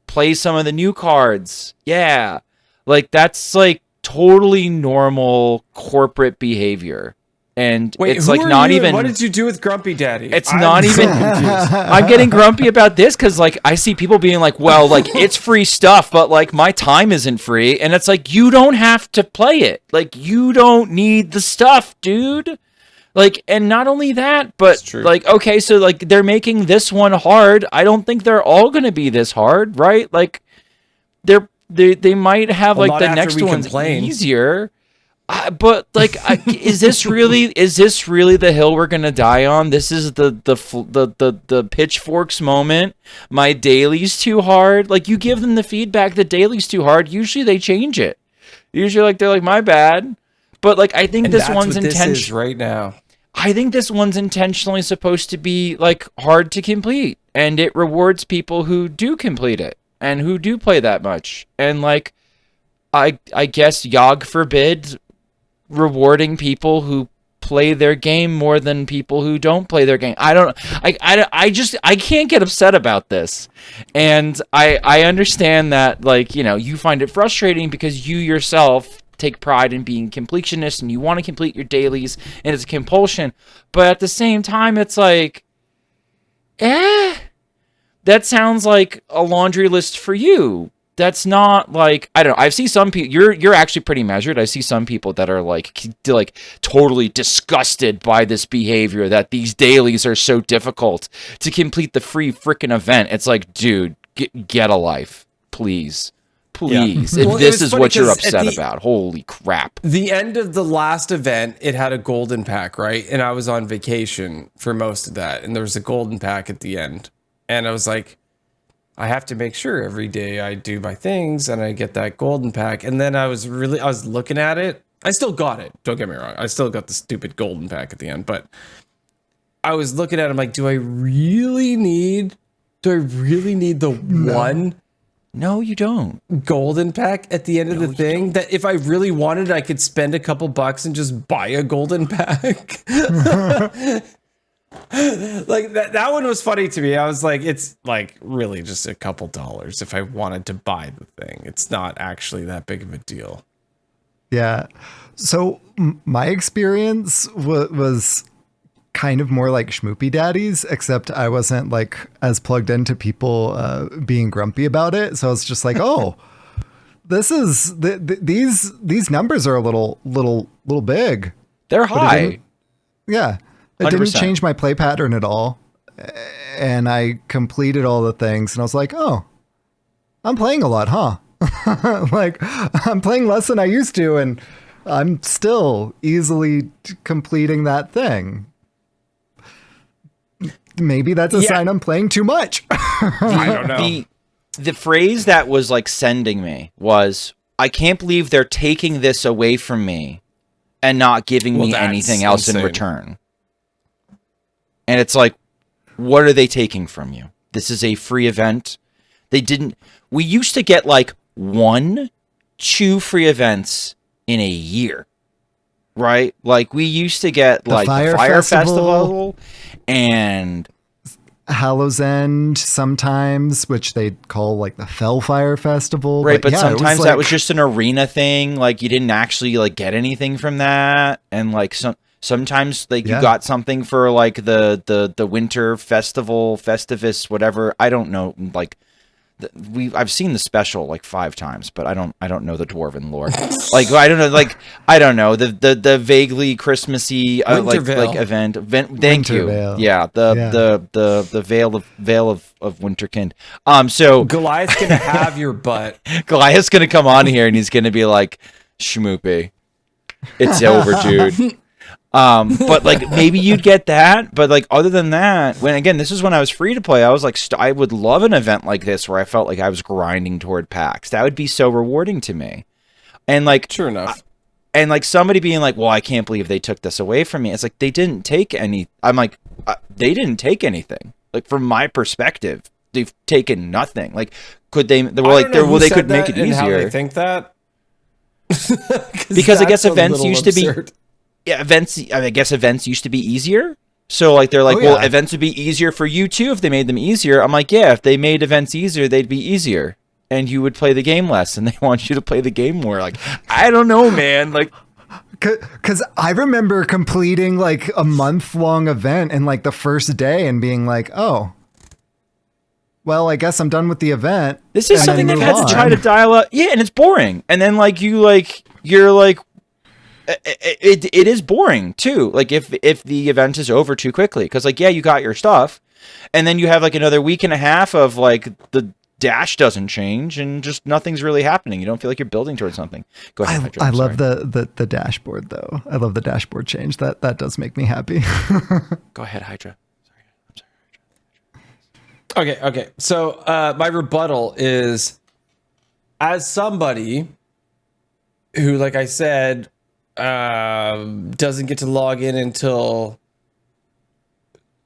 play some of the new cards. Yeah. Like, that's like totally normal corporate behavior. And wait, it's like not even. What did you do with Grumpy Daddy? It's not even. I'm getting grumpy about this because like I see people being like, well, like it's free stuff, but like my time isn't free, and it's like you don't have to play it. Like you don't need the stuff, dude. Like, and not only that, but like, okay, so like they're making this one hard. I don't think they're all gonna be this hard, right? Like, they might have like the next one's easier. But like, is this really the hill we're gonna die on? This is the pitchforks moment. My daily's too hard. Like you give them the feedback, the daily's too hard. Usually they change it. Usually like they're like my bad. But like I think this one's intentional right now. I think this one's intentionally supposed to be like hard to complete, and it rewards people who do complete it and who do play that much. And like, I guess Yog forbid rewarding people who play their game more than people who don't play their game. I can't get upset about this. And I understand that like, you know, you find it frustrating because you yourself take pride in being completionist and you want to complete your dailies and it's a compulsion. But at the same time, it's like, that sounds like a laundry list for you. That's not like, I don't know. I see some people, you're actually pretty measured. I see some people that are like totally disgusted by this behavior that these dailies are so difficult to complete the free freaking event. It's like, dude, get a life, please. Please. Yeah. If this is what you're upset about, holy crap. The end of the last event, it had a golden pack, right? And I was on vacation for most of that. And there was a golden pack at the end. And I was like, I have to make sure every day I do my things and I get that golden pack. And then I was looking at it. I still got it. Don't get me wrong. I still got the stupid golden pack at the end, but I was looking at it. I'm like, do I really need the one No, you don't. golden pack at the end of the thing? That if I really wanted, I could spend a couple bucks and just buy a golden pack. Like that one was funny to me. I was like, it's like really just a couple dollars if I wanted to buy the thing. It's not actually that big of a deal. Yeah. So my experience was kind of more like SchmoopieDady's, except I wasn't like as plugged into people being grumpy about it. So I was just like, oh, this is these numbers are a little big. They're high. Yeah. It 100%. didn't change my play pattern at all. And I completed all the things and I was like, oh, I'm playing a lot, huh? Like I'm playing less than I used to and I'm still easily completing that thing. Maybe that's a sign I'm playing too much. I don't know. The phrase that was like sending me was, I can't believe they're taking this away from me and not giving me anything else in return. And it's like, what are they taking from you? This is a free event. We used to get like 1-2 free events in a year, right? Like we used to get the Fire Festival and Hallow's End sometimes, which they call like the Fellfire Festival. Right, but yeah, sometimes like, that was just an arena thing. Like you didn't actually like get anything from that. And like sometimes like you got something for like the winter festival, Festivus, whatever. I don't know. Like I've seen the special like 5 times, but I don't know the dwarven lore. Like I don't know the vaguely Christmassy like event. Thank you. Veil. Yeah, the veil of Winterkind. So Goliath's gonna have your butt. Goliath's gonna come on here and he's gonna be like, Schmoopie, it's over, dude. But like maybe you'd get that, but like other than that, this is when I was free to play, I was like, I would love an event like this where I felt like I was grinding toward packs. That would be so rewarding to me. And like, sure enough. And like somebody being like, well, I can't believe they took this away from me. It's like, they didn't take any. I'm like, they didn't take anything. Like from my perspective, they've taken nothing. Like, could they? They were like, they could make it easier. How they think that? Because I guess events used to be. Yeah, I guess events used to be easier. So like they're like, well, events would be easier for you too if they made them easier. I'm like, yeah, if they made events easier, they'd be easier, and you would play the game less, and they want you to play the game more. Like, I don't know, man. Like, because I remember completing like a month-long event in like the first day and being like, oh, well, I guess I'm done with the event. This is something they've had to try to dial up. Yeah, and it's boring. And then like you're like. It is boring too. Like if the event is over too quickly, because like you got your stuff, and then you have like another week and a half of like the dash doesn't change and just nothing's really happening. You don't feel like you're building towards something. Go ahead. Hydra, I love the dashboard though. I love the dashboard change. That does make me happy. Go ahead, Hydra. Sorry, I'm sorry. Okay. So my rebuttal is, as somebody who, like I said, doesn't get to log in until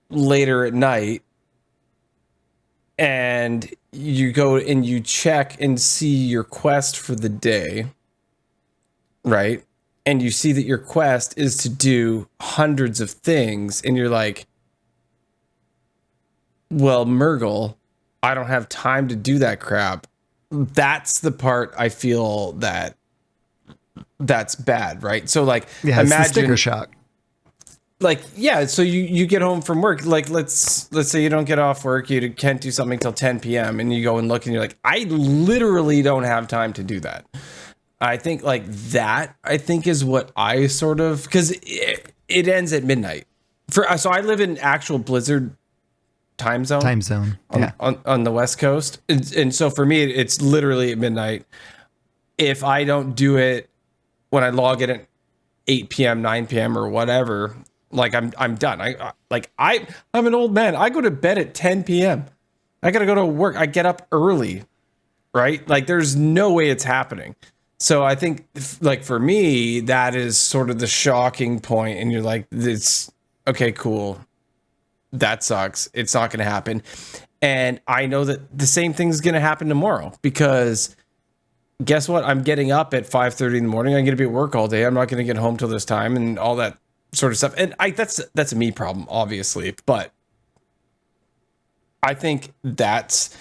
later at night, and you go and you check and see your quest for the day, right? And you see that your quest is to do hundreds of things, and you're like, well, Murgle, I don't have time to do that crap. That's the part I feel that's bad, right? So like, imagine the sticker shock. Like, yeah, so you get home from work, like let's say you don't get off work, you can't do something till 10 p.m. and you go and look and you're like, I literally don't have time to do that. I think like that, I think is what I sort of, because it ends at midnight. So I live in actual Blizzard time zone on the West Coast. And so for me, it's literally at midnight. If I don't do it when I log in at 8 p.m., 9 p.m. or whatever, like I'm done. I'm an old man. I go to bed at 10 p.m. I gotta go to work. I get up early, right? Like there's no way it's happening. So I think like for me, that is sort of the shocking point. And you're like, it's okay, cool. That sucks. It's not going to happen. And I know that the same thing's going to happen tomorrow because guess what? I'm getting up at 5:30 in the morning. I'm going to be at work all day. I'm not going to get home till this time and all that sort of stuff. And that's a me problem, obviously. But I think that's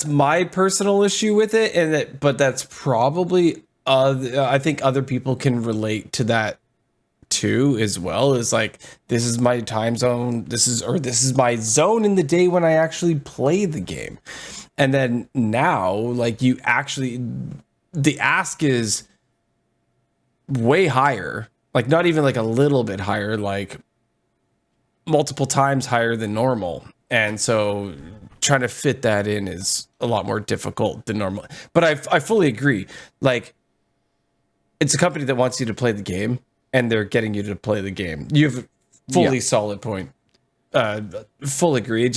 my personal issue with it. But that's probably, I think other people can relate to that too, as well. Is like, this is my time zone. This is my zone in the day when I actually play the game. And then now, like the ask is way higher, like not even like a little bit higher, like multiple times higher than normal. And so trying to fit that in is a lot more difficult than normal. But I fully agree. Like, it's a company that wants you to play the game and they're getting you to play the game. You have a fully solid point. Full agree.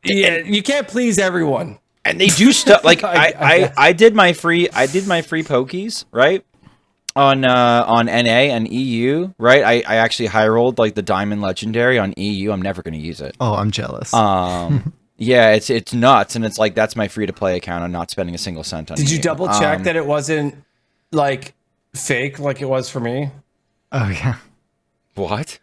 You can't please everyone. And they do stuff like I did my free pokies, right? On NA and EU, right? I actually high rolled like the diamond legendary on EU. I'm never going to use it. Oh, I'm jealous. Yeah, it's nuts, and it's like that's my free to play account. I'm not spending a single cent on. Did you EU. double check that it wasn't like fake like it was for me? Oh yeah. What?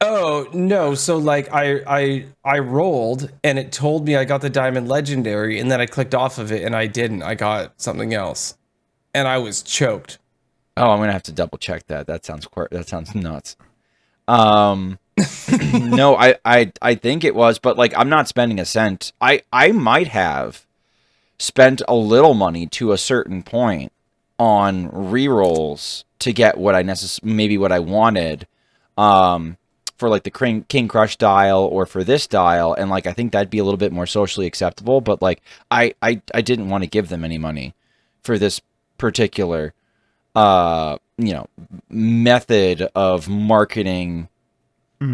Oh no! So like I rolled and it told me I got the diamond legendary, and then I clicked off of it and I didn't. I got something else, and I was choked. Oh, I'm gonna have to double check that. That sounds nuts. No, I think it was, but like I'm not spending a cent. I might have spent a little money to a certain point on rerolls to get what I maybe what I wanted. For like the King Crush dial or for this dial, and like I think that'd be a little bit more socially acceptable, but like I didn't want to give them any money for this particular method of marketing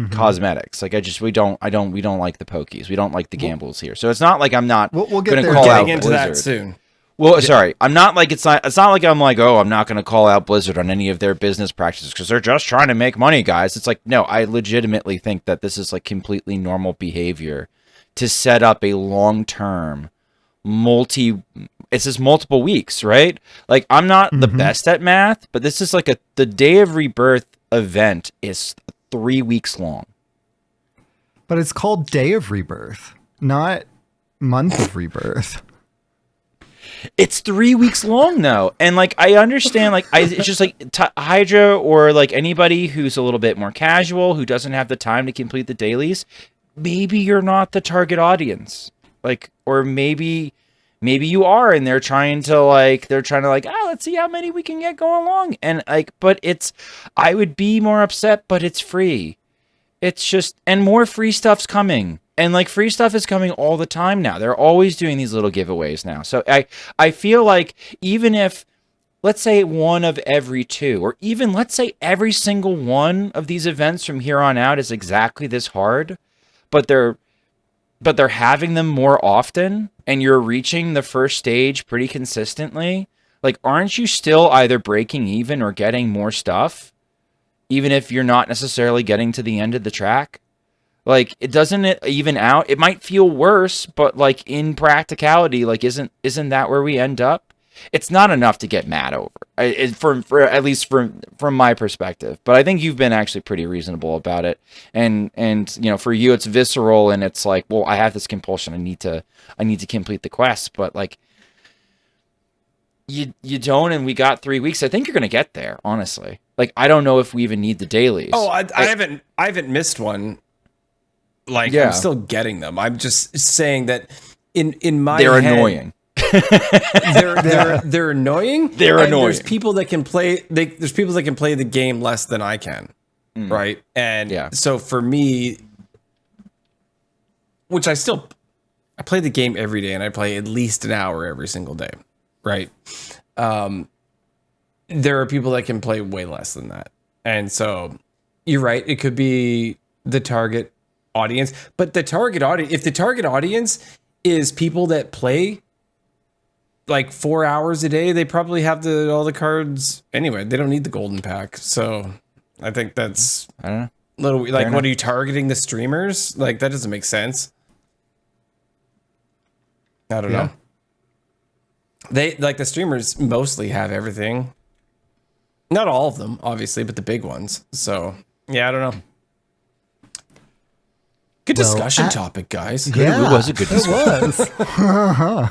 cosmetics. Like we don't like the pokies. We don't like the gambles here. So it's not like I'm not we'll get gonna there. call out Getting into Blizzard. that soon. Well, sorry, I'm not like it's not like I'm like, oh, I'm not going to call out Blizzard on any of their business practices because they're just trying to make money, guys. It's like, no, I legitimately think that this is like completely normal behavior to set up a long-term it's just multiple weeks, right? Like I'm not the best at math, but this is like the Day of Rebirth event is 3 weeks long. But it's called Day of Rebirth, not Month of Rebirth. It's 3 weeks long though, and like I understand, like it's just like Hydra or like anybody who's a little bit more casual, who doesn't have the time to complete the dailies. Maybe you're not the target audience, like, or maybe you are, and they're trying to let's see how many we can get going along, and like, but I would be more upset, but it's free. It's just, and more free stuff's coming. And like free stuff is coming all the time now. They're always doing these little giveaways now. So I feel like even if, let's say one of every two, or even let's say every single one of these events from here on out is exactly this hard, but they're having them more often and you're reaching the first stage pretty consistently, like aren't you still either breaking even or getting more stuff, even if you're not necessarily getting to the end of the track? Like, it doesn't it even out? It might feel worse, but like in practicality, like isn't that where we end up? It's not enough to get mad over, for at least from my perspective. But I think you've been actually pretty reasonable about it, and for you it's visceral, and it's like, well, I have this compulsion, I need to complete the quest, but like you don't, and we got 3 weeks. I think you're gonna get there, honestly. Like I don't know if we even need the dailies. Oh, I haven't missed one. Like, yeah. I'm still getting them. I'm just saying that in my they're head, annoying. They're annoying. They're annoying. There's people that can play. There's people that can play the game less than I can, right? And so for me, which I play the game every day, and I play at least an hour every single day, right? There are people that can play way less than that, and so you're right. It could be the target audience. But the target audience, if the target audience is people that play like 4 hours a day, they probably have all the cards anyway. They don't need the golden pack. So I think that's I don't know. a little like, Fair what enough. are you targeting the streamers? Like, that doesn't make sense. I don't know. They like the streamers mostly have everything. Not all of them, obviously, but the big ones. So yeah, I don't know. Good discussion topic, guys. Yeah, It was a good discussion. It was.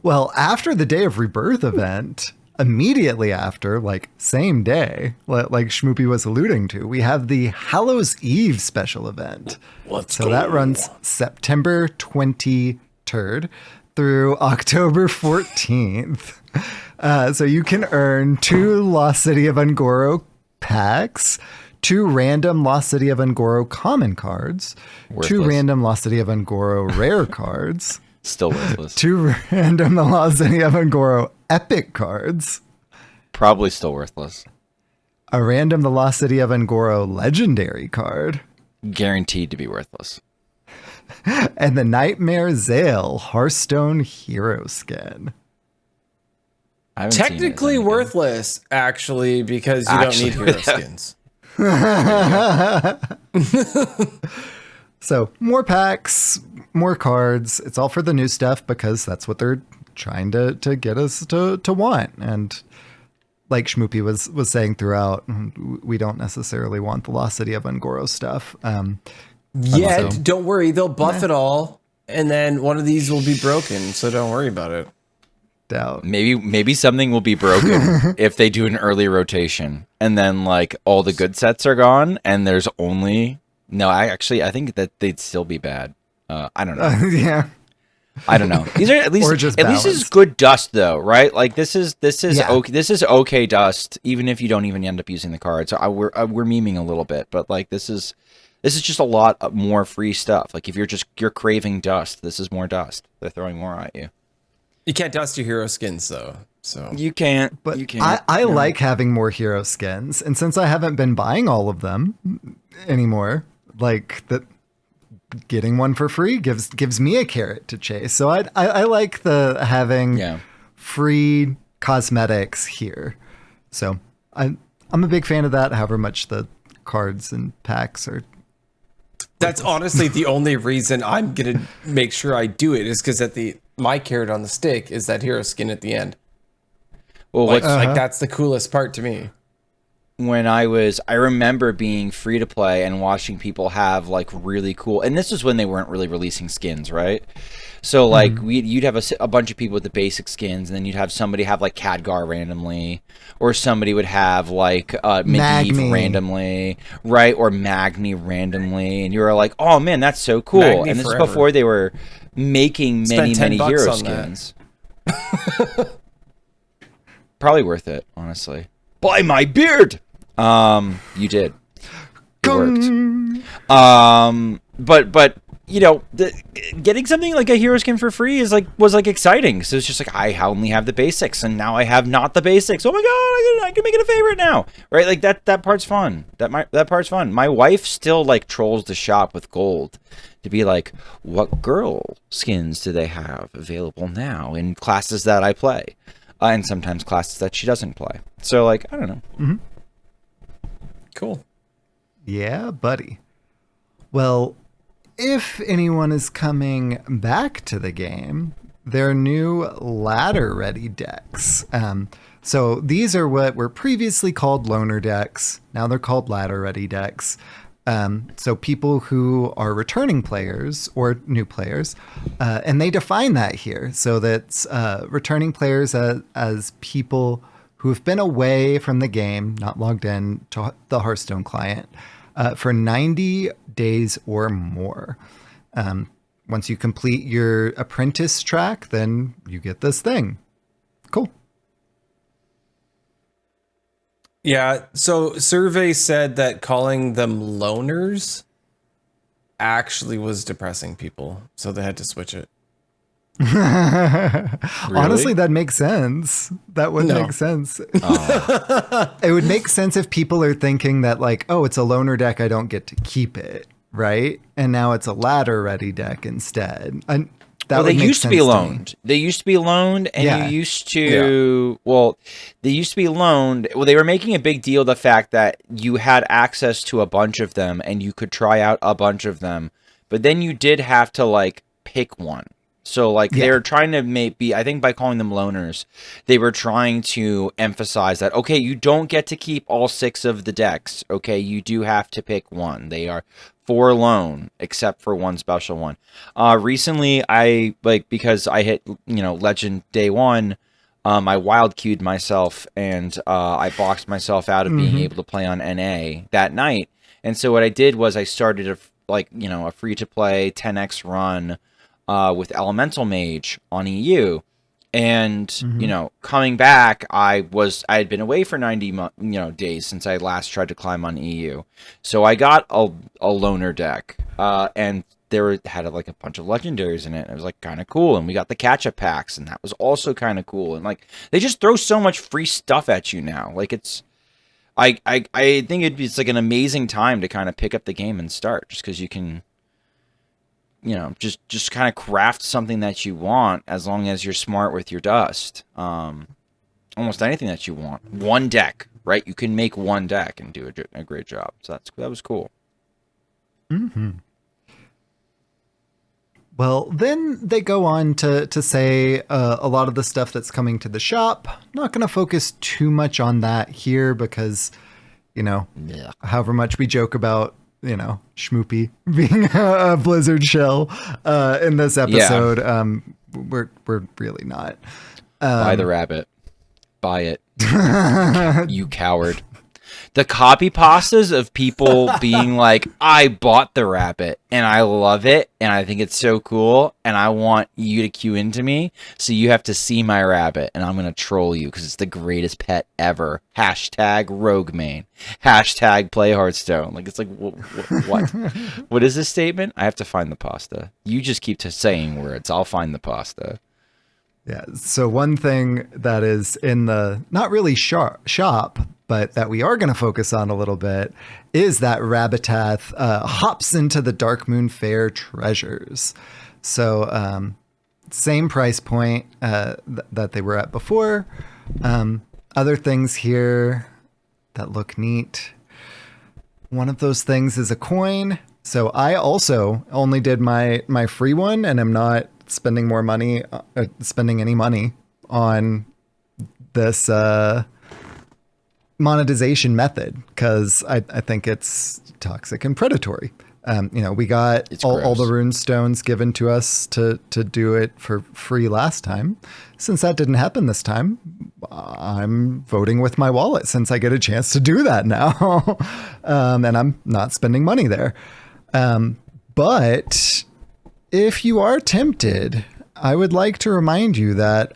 Well, after the Day of Rebirth event, immediately after, like same day, like Schmoopie was alluding to, we have the Hallows Eve special event. So that runs September 23rd through October 14th. So you can earn 2 Lost City of Ungoro packs, 2 random Lost City of Ungoro common cards, 2 Worthless. random Lost City of Ungoro rare cards, Still worthless. 2 random The Lost City of Ungoro epic cards, Probably still worthless. a random The Lost City of Ungoro legendary card, Guaranteed to be worthless. and the Nightmare Zale Hearthstone hero skin. I haven't seen it. Technically Is that any good? worthless, actually, because you Actually, don't need hero skins. So more packs, more cards. It's all for the new stuff because that's what they're trying to get us to want. And like Schmoopie was saying throughout, we don't necessarily want the Lost City of Ungoro stuff. Yeah, Also- don't worry. They'll buff it all, and then one of these will be broken, so don't worry about it. Doubt. Maybe something will be broken if they do an early rotation, and then like all the good sets are gone, and there's only I think that they'd still be bad. I don't know. Yeah. I don't know. These are at least Or just this is balanced. good dust though, right? Like this is Yeah. okay. This is okay dust, even if you don't even end up using the cards. We're memeing a little bit, but like this is just a lot more free stuff. Like if you're craving dust, this is more dust. They're throwing more at you. You can't dust your hero skins, though. So You can't. But you can't. I like having more hero skins. And since I haven't been buying all of them anymore, like that getting one for free gives me a carrot to chase. So I like the having free cosmetics here. So I'm a big fan of that, however much the cards and packs are. that's honestly the only reason I'm gonna make sure I do it is because my carrot on the stick is that hero skin at the end. Well, Like, what's like that's the coolest part to me. when I remember being free to play and watching people have like really cool, and this is when they weren't really releasing skins, right? So like you'd have a bunch of people with the basic skins, and then you'd have somebody have like Khadgar randomly, or somebody would have like Medivh Magni. randomly, right? Or Magni randomly, and you were like, oh man, that's so cool. Magni and this forever. is before they were making Spent many $10 hero on that. skins. Probably worth it, honestly. Buy my beard. You did. It worked. But you know, getting something like a hero skin for free was exciting. So it's just like I only have the basics, and now I have not the basics. Oh my god, I can make it a favorite now, right? Like that part's fun. That part's fun. My wife still like trolls the shop with gold to be like, what girl skins do they have available now in classes that I play, and sometimes classes that she doesn't play. So like I don't know. Cool. Yeah, buddy. Well, if anyone is coming back to the game, there are new ladder-ready decks. So these are what were previously called loner decks. Now they're called ladder-ready decks. So people who are returning players or new players, and they define that here. So that's returning players as people who have been away from the game, not logged in to the Hearthstone client, for 90 days or more. Once you complete your apprentice track, then you get this thing. Cool. Yeah, so survey said that calling them loners actually was depressing people, so they had to switch it. Honestly, that makes sense. That would No. make sense. It would make sense if people are thinking that like, oh, it's a loner deck, I don't get to keep it. right? And now it's a ladder ready deck instead. And that Well, they would make used to be sense me. loaned. They used to be loaned, and Yeah. you used to. Well, they used to be loaned. Well, they were making a big deal of the fact that you had access to a bunch of them, and you could try out a bunch of them. But then you did have to like pick one. So like Yeah. they were trying to be. I think by calling them loaners, they were trying to emphasize that okay, you don't get to keep all 6 of the decks. Okay, you do have to pick one. They are for loan, except for one special one. Recently, I because I hit Legend Day 1. I wild queued myself and I boxed myself out of being able to play on NA that night. And so what I did was I started a free to play 10x run with Elemental Mage on EU. And coming back, I had been away for 90 days since I last tried to climb on EU. So I got a loner deck, and had like a bunch of legendaries in it. And it was like kind of cool, and we got the catch-up packs, and that was also kind of cool. And like they just throw so much free stuff at you now. Like I think it's like an amazing time to kind of pick up the game and start, just because you can. Just kind of craft something that you want as long as you're smart with your dust. Almost anything that you want. One deck, right? You can make one deck and do a great job. So that was cool. Mm-hmm. Well, then they go on to say a lot of the stuff that's coming to the shop. Not going to focus too much on that here because, however much we joke about Schmoopie being a Blizzard shell in this episode. We're really not. Buy the rabbit. Buy it. You coward. The copy pastas of people being like, I bought the rabbit and I love it and I think it's so cool and I want you to queue into me, so you have to see my rabbit and I'm going to troll you because it's the greatest pet ever. #rogue main. #play Hearthstone. Like, it's like, what? What is this statement? I have to find the pasta. You just keep saying words. I'll find the pasta. Yeah. So one thing that is in the not really shop, but that we are going to focus on a little bit is that Rabbitath hops into the Dark Moon Fair treasures. So same price point that they were at before. Other things here that look neat. One of those things is a coin. So I also only did my free one and am not spending any money on this monetization method because I think it's toxic and predatory. We got all the rune stones given to us to do it for free last time. Since that didn't happen this time, I'm voting with my wallet since I get a chance to do that now. And I'm not spending money there. But if you are tempted, I would like to remind you that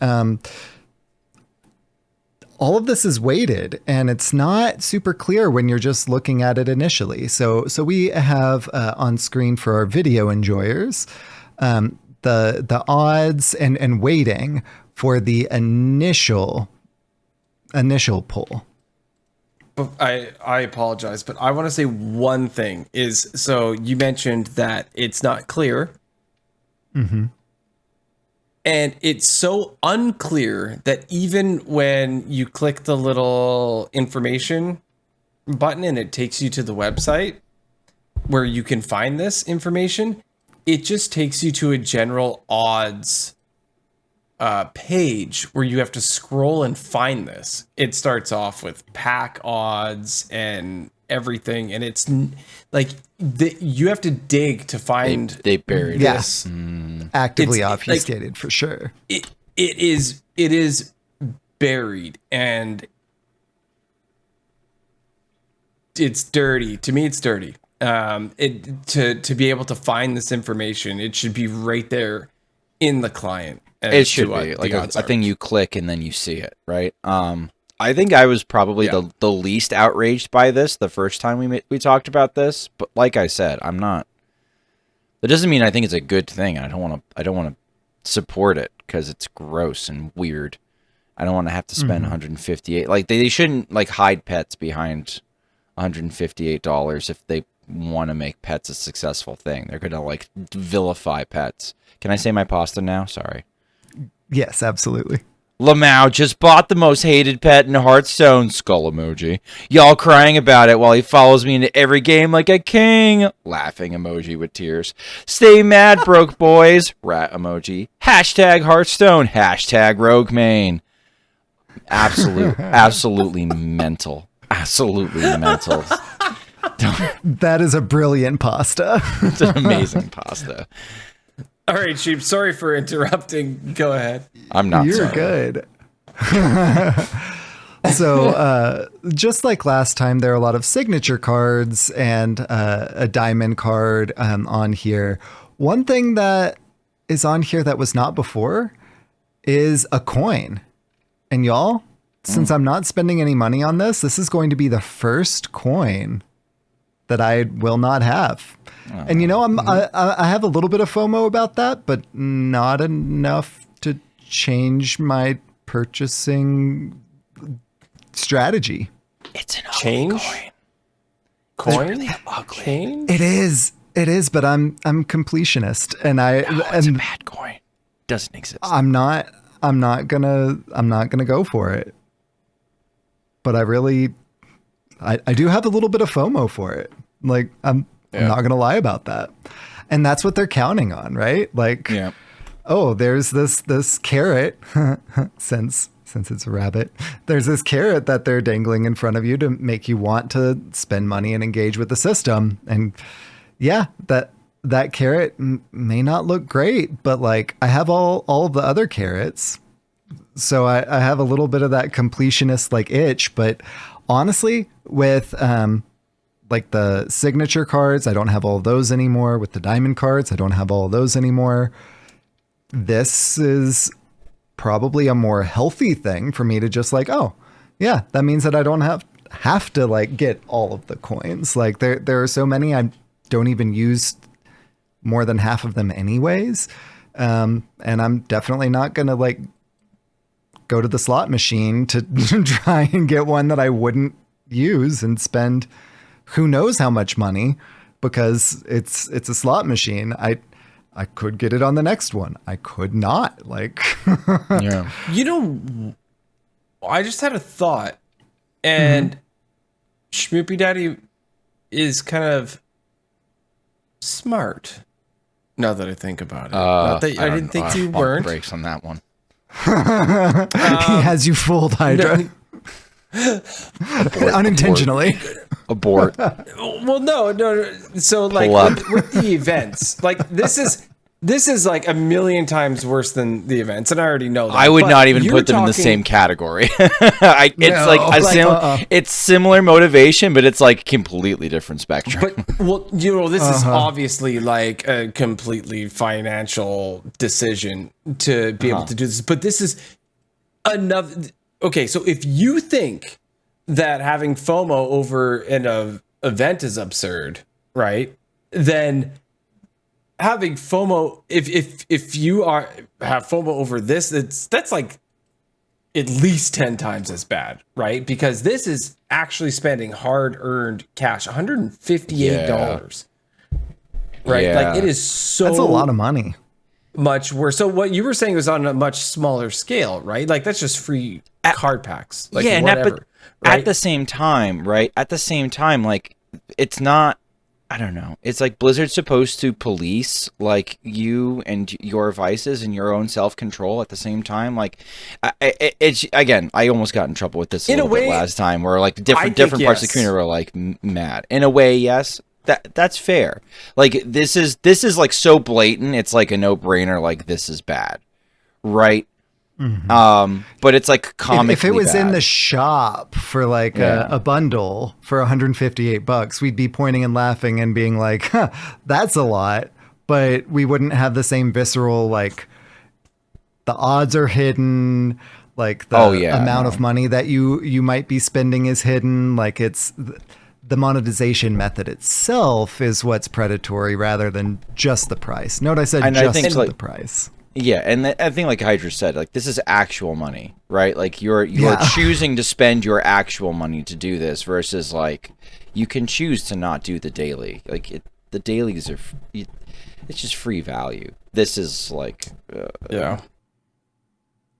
all of this is weighted and it's not super clear when you're just looking at it initially. So we have on screen for our video enjoyers the odds and weighting for the initial pull. I apologize, but I want to say one thing is, so you mentioned that it's not clear. Mm-hmm. And it's so unclear that even when you click the little information button and it takes you to the website where you can find this information, it just takes you to a general odds page where you have to scroll and find this. It starts off with pack odds and everything, and it's like you have to dig to find. They buried this. Actively It's obfuscated like, for sure. It is buried and it's dirty. To me, it's dirty. To be able to find this information, it should be right there in the client. It should be like a thing you click and then you see it, right? I think I was probably the least outraged by this the first time we talked about this, but like I said, I'm not. That doesn't mean I think it's a good thing. I don't want to support it because it's gross and weird. I don't want to have to spend $158. Like they shouldn't like hide pets behind $158 if they want to make pets a successful thing. They're gonna like vilify pets. Can I say my pasta now? Sorry. Yes, absolutely. Lamau just bought the most hated pet in Hearthstone, skull emoji. Y'all crying about it while he follows me into every game like a king. Laughing emoji with tears. Stay mad, broke boys. Rat emoji. Hashtag Hearthstone. Hashtag Rogue Main. Absolutely mental. Absolutely mental. That is a brilliant pasta. It's an amazing pasta. All right, Sheep. Sorry for interrupting. Go ahead. I'm not You're sorry. good. So, just like last time, there are a lot of signature cards and a diamond card on here. One thing that is on here that was not before is a coin. And y'all, since I'm not spending any money on this, this is going to be the first coin that I will not have. And you know, I have a little bit of FOMO about that, but not enough to change my purchasing strategy. It's an Change? ugly Coin? It's really ugly. Change? It is, but I'm completionist, and It's a bad coin. Doesn't exist. I'm not gonna go for it. But I do have a little bit of FOMO for it. Like I'm not gonna lie about that. And that's what they're counting on, right? Like, oh, there's this carrot, since it's a rabbit, there's this carrot that they're dangling in front of you to make you want to spend money and engage with the system. And yeah, that carrot may not look great, but like I have all of the other carrots. So I have a little bit of that completionist like itch, but honestly, with like the signature cards, I don't have all of those anymore. With the diamond cards, I don't have all of those anymore. This is probably a more healthy thing for me to just like, oh, yeah, that means that I don't have to like get all of the coins. Like there are so many I don't even use more than half of them anyways. And I'm definitely not going to like go to the slot machine to try and get one that I wouldn't use and spend who knows how much money, because it's a slot machine. I could get it on the next one. I could not. Like, Yeah. You know, I just had a thought, and SchmoopieDady is kind of smart. Now that I think about it, not that I didn't think you weren't. Brakes on that one. he has you fooled, Hydra. Unintentionally. Abort. Well, no. So like Pull up. with the events, like this is like a million times worse than the events, and I already know that. I would But not even you're put them in the talking- same category. It's similar motivation, but it's like completely different spectrum. But well, you know, this is obviously like a completely financial decision to be able to do this. But this is another. Okay, so if you think that having FOMO over an event is absurd, right? Then having FOMO, if you have FOMO over this, that's like at least 10 times as bad, right? Because this is actually spending hard-earned cash, $158, right? Yeah. Like it is so That's a lot of money. much worse. So what you were saying was on a much smaller scale, right? Like that's just free card packs, like yeah, whatever. but right? at the same time, right? At the same time, like it's not. I don't know. It's like Blizzard's supposed to police like you and your vices and your own self-control at the same time. Like, it's again, I almost got in trouble with this a little bit last time, where like different parts of the community were like mad. In a way, yes, that's fair. Like this is like so blatant. It's like a no-brainer. Like this is bad, right? But it's like comically if it was in bad. the shop for like a bundle for $158, we'd be pointing and laughing and being like, huh, that's a lot. But we wouldn't have the same visceral, like the odds are hidden, like the amount of money that you might be spending is hidden. Like it's the monetization method itself is what's predatory rather than just the price. Note I said just the price. Yeah, and I think like Hydra said, like this is actual money, right? Like you're choosing to spend your actual money to do this versus like, you can choose to not do the daily. The dailies are, it's just free value. This is like, yeah.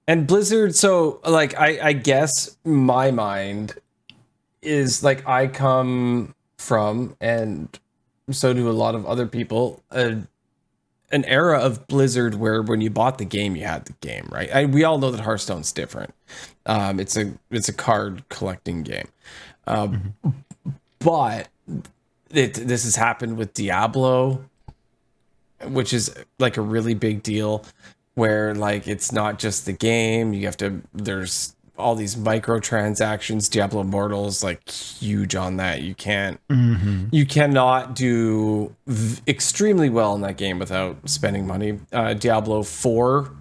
And Blizzard, so like I guess my mind is like I come from, and so do a lot of other people, an era of Blizzard where when you bought the game, you had the game, right? We all know that Hearthstone's different. It's a card collecting game, but this has happened with Diablo, which is like a really big deal, where like it's not just the game. There's all these microtransactions. Diablo Immortal's like huge on that. You cannot do extremely well in that game without spending money. Diablo 4,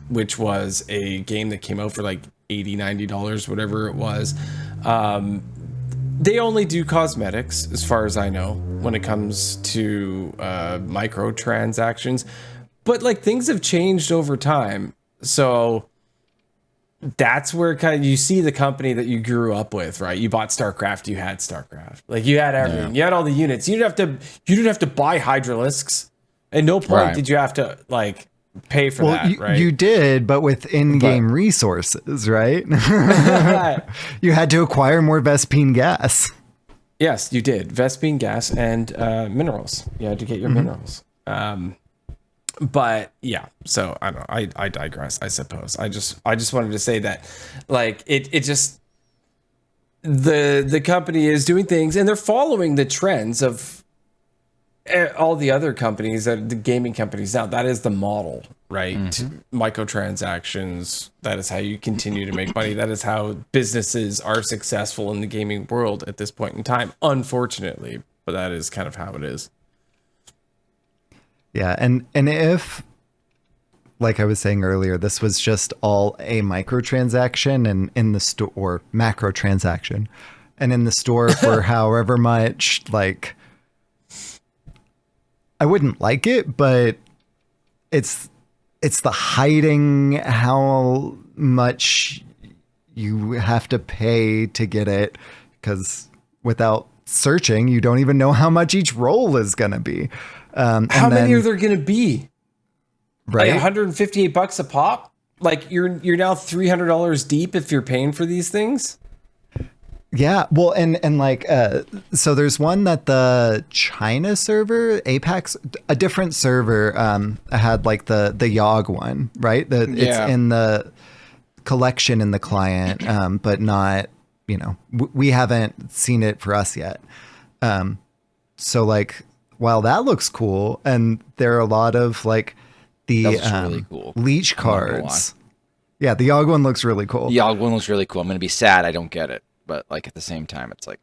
which was a game that came out for like $80-$90, whatever it was. They only do cosmetics, as far as I know, when it comes to microtransactions. But like things have changed over time. So that's where kind of you see the company that you grew up with, right? You bought StarCraft, you had StarCraft. Like you had everything. You had all the units. You didn't have to buy Hydralisks. At no point did you have to like pay for that, right? You did, but with in-game resources, right? You had to acquire more Vespene gas. Yes, you did. Vespene gas and minerals. You had to get your minerals. But yeah, so I don't know. I digress, I suppose. I just wanted to say that like it just the company is doing things and they're following the trends of all the other companies, the gaming companies now. That is the model, right? Microtransactions. That is how you continue to make money. That is how businesses are successful in the gaming world at this point in time, unfortunately. But that is kind of how it is. Yeah, and if, like I was saying earlier, this was just all a microtransaction and in the store, or macro transaction, and in the store for however much, like, I wouldn't like it, but it's the hiding how much you have to pay to get it, because without searching, you don't even know how much each roll is going to be. How many are there going to be? Right, like $158 a pop. Like you're now $300 deep if you're paying for these things. Yeah, well, and like so there's one that the China server, Apex, a different server had like the Yogg one, right? It's in the collection in the client, but not, we haven't seen it for us yet. So like, while that looks cool, and there are a lot of like the really cool leech cards. Yeah, the Yogg one looks really cool. The Yogg one looks really cool. I'm gonna be sad I don't get it, but like at the same time, it's like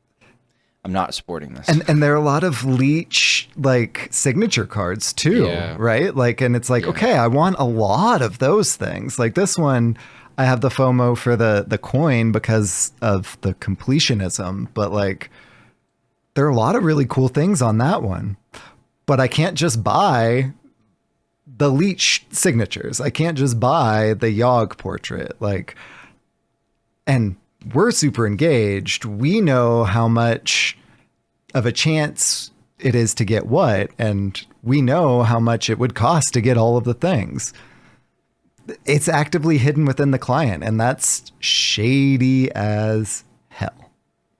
I'm not supporting this. And there are a lot of leech like signature cards too, right? Like, and it's like, okay, I want a lot of those things. Like this one, I have the FOMO for the coin because of the completionism, but like there are a lot of really cool things on that one. But I can't just buy the leech signatures. I can't just buy the Yogg portrait. Like, and we're super engaged. We know how much of a chance it is to get what, and we know how much it would cost to get all of the things. It's actively hidden within the client, and that's shady as hell.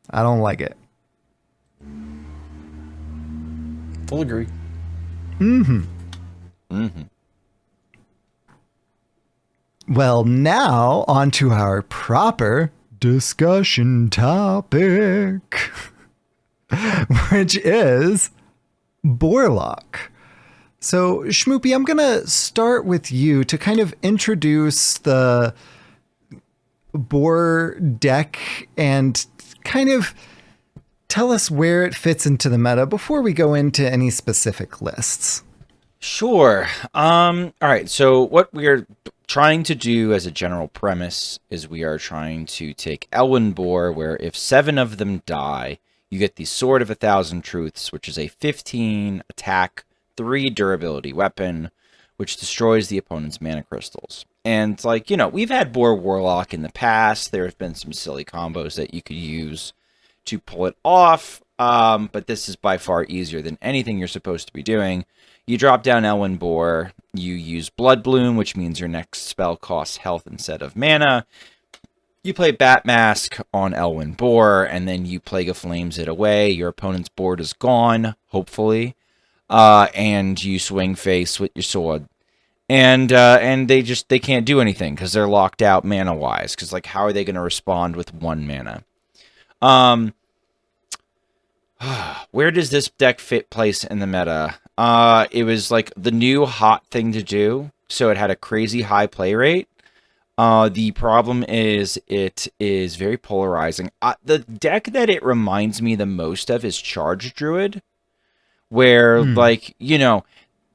I don't like it. Full agree. Well, now on to our proper discussion topic, which is Boarlock. So, Schmoopie, I'm going to start with you to kind of introduce the Boar deck and kind of tell us where it fits into the meta before we go into any specific lists. Sure. All right. So what we're trying to do as a general premise is we are trying to take Elwyn Boar, where if 7 of them die, you get the Sword of 1,000 Truths, which is a 15 attack, 3 durability weapon, which destroys the opponent's mana crystals. And like, we've had Boar Warlock in the past. There have been some silly combos that you could use to pull it off. but this is by far easier than anything you're supposed to be doing. You drop down Elwyn Boar, you use Blood Bloom, which means your next spell costs health instead of mana. You play Bat Mask on Elwyn Boar, and then you Plague of Flames it away. Your opponent's board is gone, hopefully, and you swing face with your sword. And they can't do anything because they're locked out mana-wise. Because, like, how are they going to respond with 1 mana? Where does this deck fit place in the meta? It was, like, the new hot thing to do. So it had a crazy high play rate. The problem is it is very polarizing. The deck that it reminds me the most of is Charge Druid. Where, like, you know...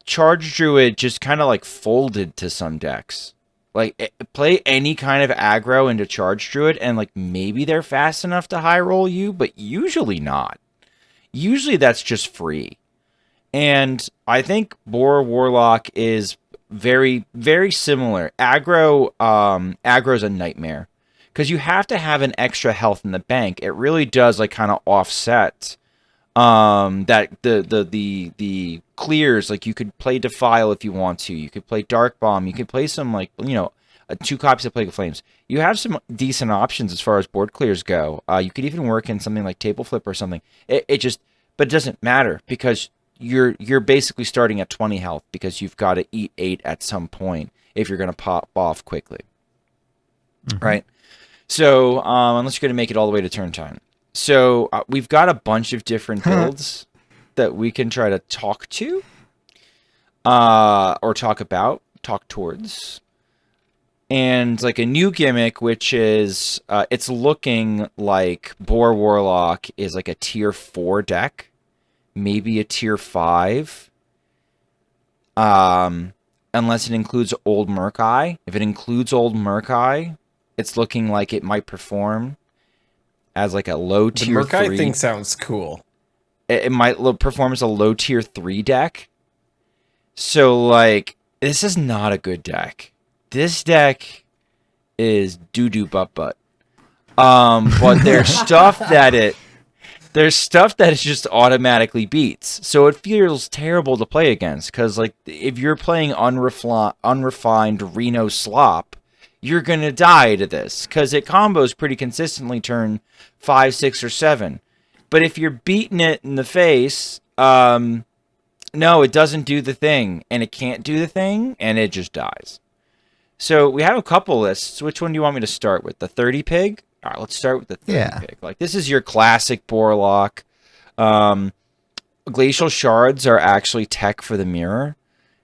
Charge Druid just kind of like folded to some decks. Like play any kind of aggro into Charge Druid and like maybe they're fast enough to high roll you, but usually not. Usually that's just free. And I think Boar Warlock is very, very similar. Aggro's a nightmare. Because you have to have an extra health in the bank. It really does like kind of offset that the clears. Like you could play Defile if you want to. You could play Dark Bomb. You could play some like 2 copies of Plague of Flames. You have some decent options as far as board clears go. You could even work in something like Table Flip or something. But it doesn't matter because you're basically starting at 20 health because you've got to eat 8 at some point if you're going to pop off quickly, right? So unless you're going to make it all the way to turn time. So we've got a bunch of different builds that we can try to talk to or talk towards. And like a new gimmick, which is it's looking like Boar Warlock is like a tier 4 deck, maybe a tier 5. Unless it includes Old Murk-Eye. If it includes Old Murk-Eye, it's looking like it might perform as like a low tier 3. The Murk-Eye thing sounds cool. It might perform as a low tier 3 deck. So like this is not a good deck. This deck is doo-doo butt. But there's stuff that it just automatically beats. So it feels terrible to play against because like if you're playing unrefined Reno slop, you're going to die to this because it combos pretty consistently turn 5, 6, or 7. But if you're beating it in the face, no, it doesn't do the thing. And it can't do the thing, and it just dies. So we have a couple lists. Which one do you want me to start with? The 30 pig? All right, let's start with the 30 pig. Like this is your classic Boarlock. Glacial Shards are actually tech for the mirror.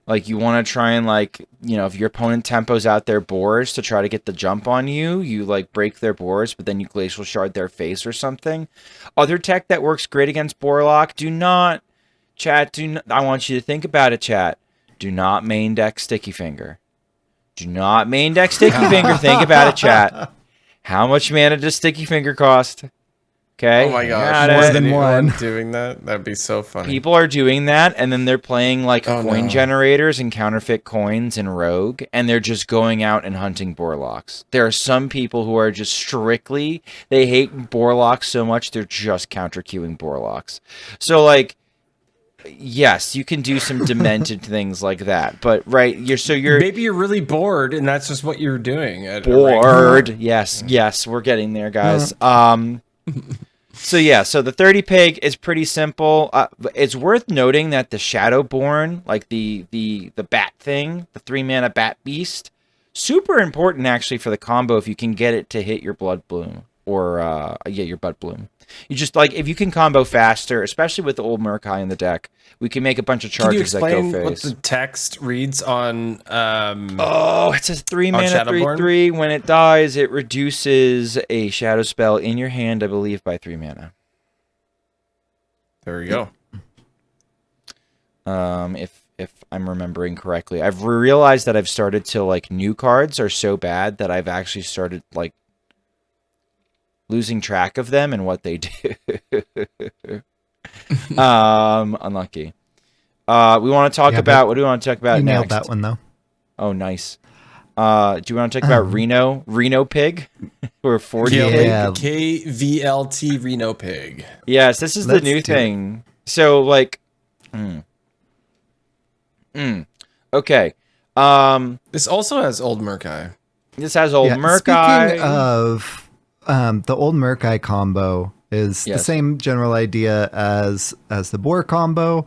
Like, you want to try and, like, if your opponent tempos out their boars to try to get the jump on you, you, like, break their boars, but then you Glacial Shard their face or something. Other tech that works great against Boarlock, I want you to think about it, chat. Do not main deck Sticky Finger. Do not main deck Sticky Finger. Think about it, chat. How much mana does Sticky Finger cost? Okay. Oh my gosh. More than one. Doing that? That'd be so funny. People are doing that, and then they're playing like coin generators and counterfeit coins in Rogue, and they're just going out and hunting Boarlocks. There are some people who are just strictly, they hate Boarlocks so much, they're just counter-queuing Boarlocks. So, like, yes, you can do some demented things like that, but you're maybe you're really bored, and that's just what you're doing. Bored. Yes, we're getting there, guys. So the 30 pig is pretty simple. It's worth noting that the Shadowborn, like the bat thing, the 3 mana bat beast, super important actually for the combo if you can get it to hit your Blood Bloom or your Bud Bloom. You just like if you can combo faster, especially with the Old Murk-Eye in the deck, we can make a bunch of charges that go face. Can you explain what the text reads on? It says 3 mana 3/3. When it dies, it reduces a shadow spell in your hand, I believe, by 3 mana. There you go. If I'm remembering correctly, I've realized that I've started to like new cards are so bad that I've actually started like losing track of them and what they do. Unlucky. We want to talk about what do we want to talk about you next? nailed that one though. Oh, nice. Do you want to talk about Reno Pig? Or 40 Yeah. Pig? KVLT Reno Pig. Yes, this is the Let's new do thing. So, like, okay. This also has Old Murkai. This has old Yeah, Murkai. speaking of the old Murkai combo is the Yes. same general idea as the boar combo.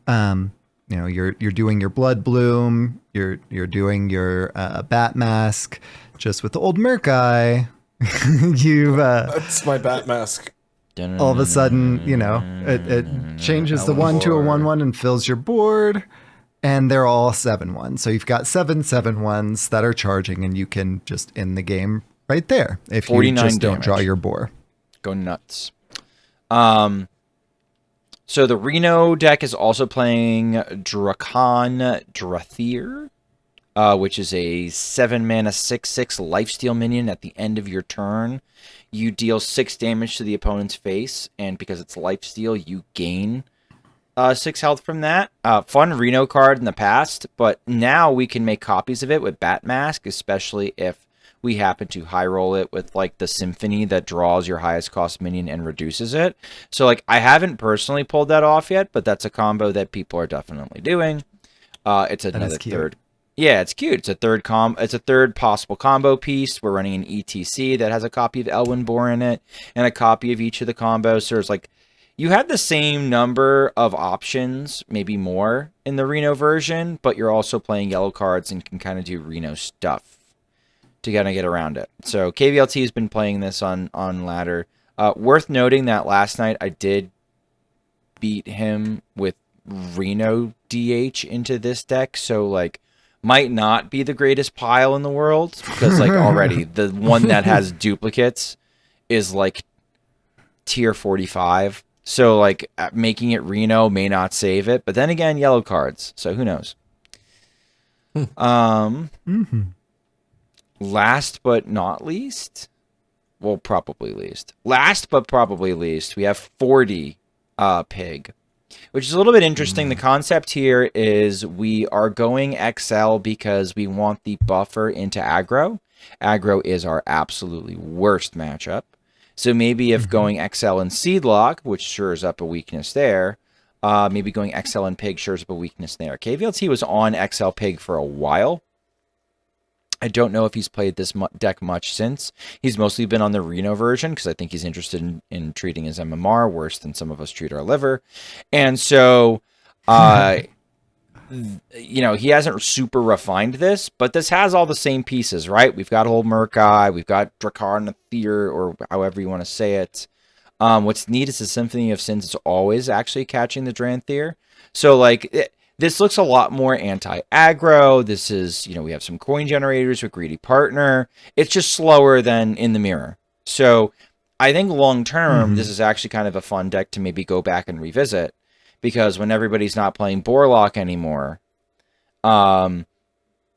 You're doing your blood bloom, you're doing your bat mask. Just with the old Murkai, you've That's my bat mask. all of a sudden, it changes the 1 to a 1/1 and fills your board. And they're all 7/1. So you've got 7/7/1s that are charging, and you can just end the game right there if you 49 just don't draw damage. your boar. Go nuts. So the Reno deck is also playing Drakon Drathier, which is a 7-mana 6/6 lifesteal minion. At the end of your turn, you deal 6 damage to the opponent's face, and because it's lifesteal, you gain 6 health from that. Fun Reno card in the past, but now we can make copies of it with Bat Mask, especially if we happen to high roll it with like the Symphony that draws your highest cost minion and reduces it. So like I haven't personally pulled that off yet, but that's a combo that people are definitely doing. It's another cute. third. Yeah, it's cute. It's a third It's a third possible combo piece. We're running an ETC that has a copy of Elwyn Boar in it and a copy of each of the combos. So there's like you have the same number of options, maybe more, in the Reno version, but you're also playing yellow cards and can kind of do Reno stuff to kind of get around it. So KVLT has been playing this on ladder. Worth noting that last night I did beat him with Reno DH into this deck, so like might not be the greatest pile in the world because like already the one that has duplicates is like tier 45. So, like, making it Reno may not save it. But then again, yellow cards. So, who knows? Last but not least. Well, probably least. Last but probably least, we have 40 Pig. Which is a little bit interesting. The concept here is we are going XL because we want the buffer into aggro. Aggro is our absolutely worst matchup. So maybe if going XL and Seedlock, which shores up a weakness there, maybe going XL and Pig shores up a weakness there. KVLT was on XL Pig for a while. I don't know if he's played this deck much since. He's mostly been on the Reno version because I think he's interested in treating his MMR worse than some of us treat our liver. And so, he hasn't super refined this, but this has all the same pieces, right? We've got old Murkai, we've got Dracarnathir, or however you want to say it. What's neat is the Symphony of Sins is always actually catching the Dranthier. So, like, this looks a lot more anti-aggro. This is, we have some coin generators with Greedy Partner. It's just slower than in the mirror. So, I think long-term, this is actually kind of a fun deck to maybe go back and revisit. Because when everybody's not playing Boarlock anymore,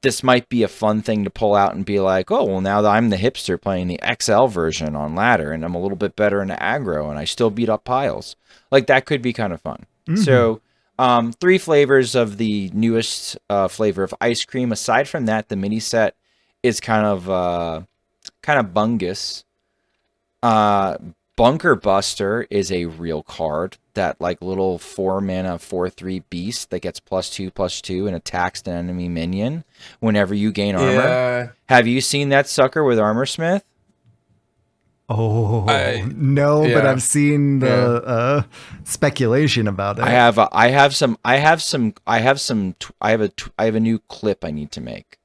this might be a fun thing to pull out and be like, oh, well, now that I'm the hipster playing the XL version on ladder, and I'm a little bit better in aggro, and I still beat up piles. Like, that could be kind of fun. So, 3 flavors of the newest flavor of ice cream. Aside from that, the mini set is kind of bungus. Bunker Buster is a real card, that like little 4-mana 4/3 beast that gets +2/+2 and attacks an enemy minion whenever you gain armor. Yeah. Have you seen that sucker with Armor Smith? Oh, no, but I've seen the speculation about it. I have a new clip I need to make.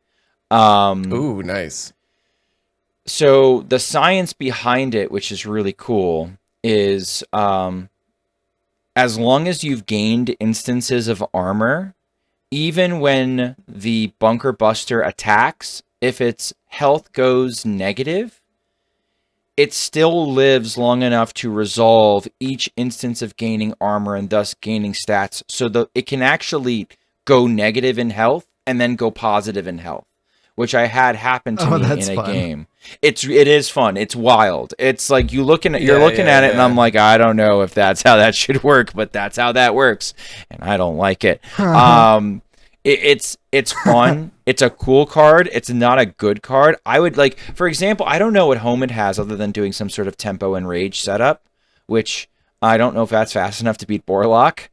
Ooh, nice. So the science behind it, which is really cool, is as long as you've gained instances of armor, even when the Bunker Buster attacks, if its health goes negative, it still lives long enough to resolve each instance of gaining armor and thus gaining stats. So it can actually go negative in health and then go positive in health, which I had happen to me in a game. It is fun. It's wild. It's like you're looking at it, and I'm like, I don't know if that's how that should work, but that's how that works, and I don't like it. It's fun. It's a cool card. It's not a good card. I would like, for example, I don't know what home it has other than doing some sort of tempo and rage setup, which I don't know if that's fast enough to beat Boarlock,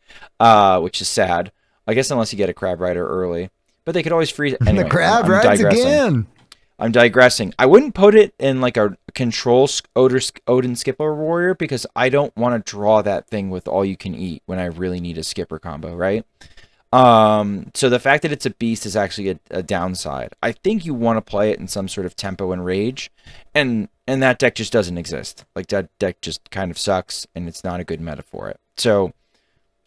which is sad. I guess unless you get a Crab Rider early, but they could always freeze. Anyway, The crab I'm rides digressing. again. I'm digressing. I wouldn't put it in like a control Odin Skipper Warrior because I don't want to draw that thing with all you can eat when I really need a Skipper combo, right? So the fact that it's a beast is actually a downside. I think you want to play it in some sort of tempo and rage, and that deck just doesn't exist. Like that deck just kind of sucks, and it's not a good meta for it. So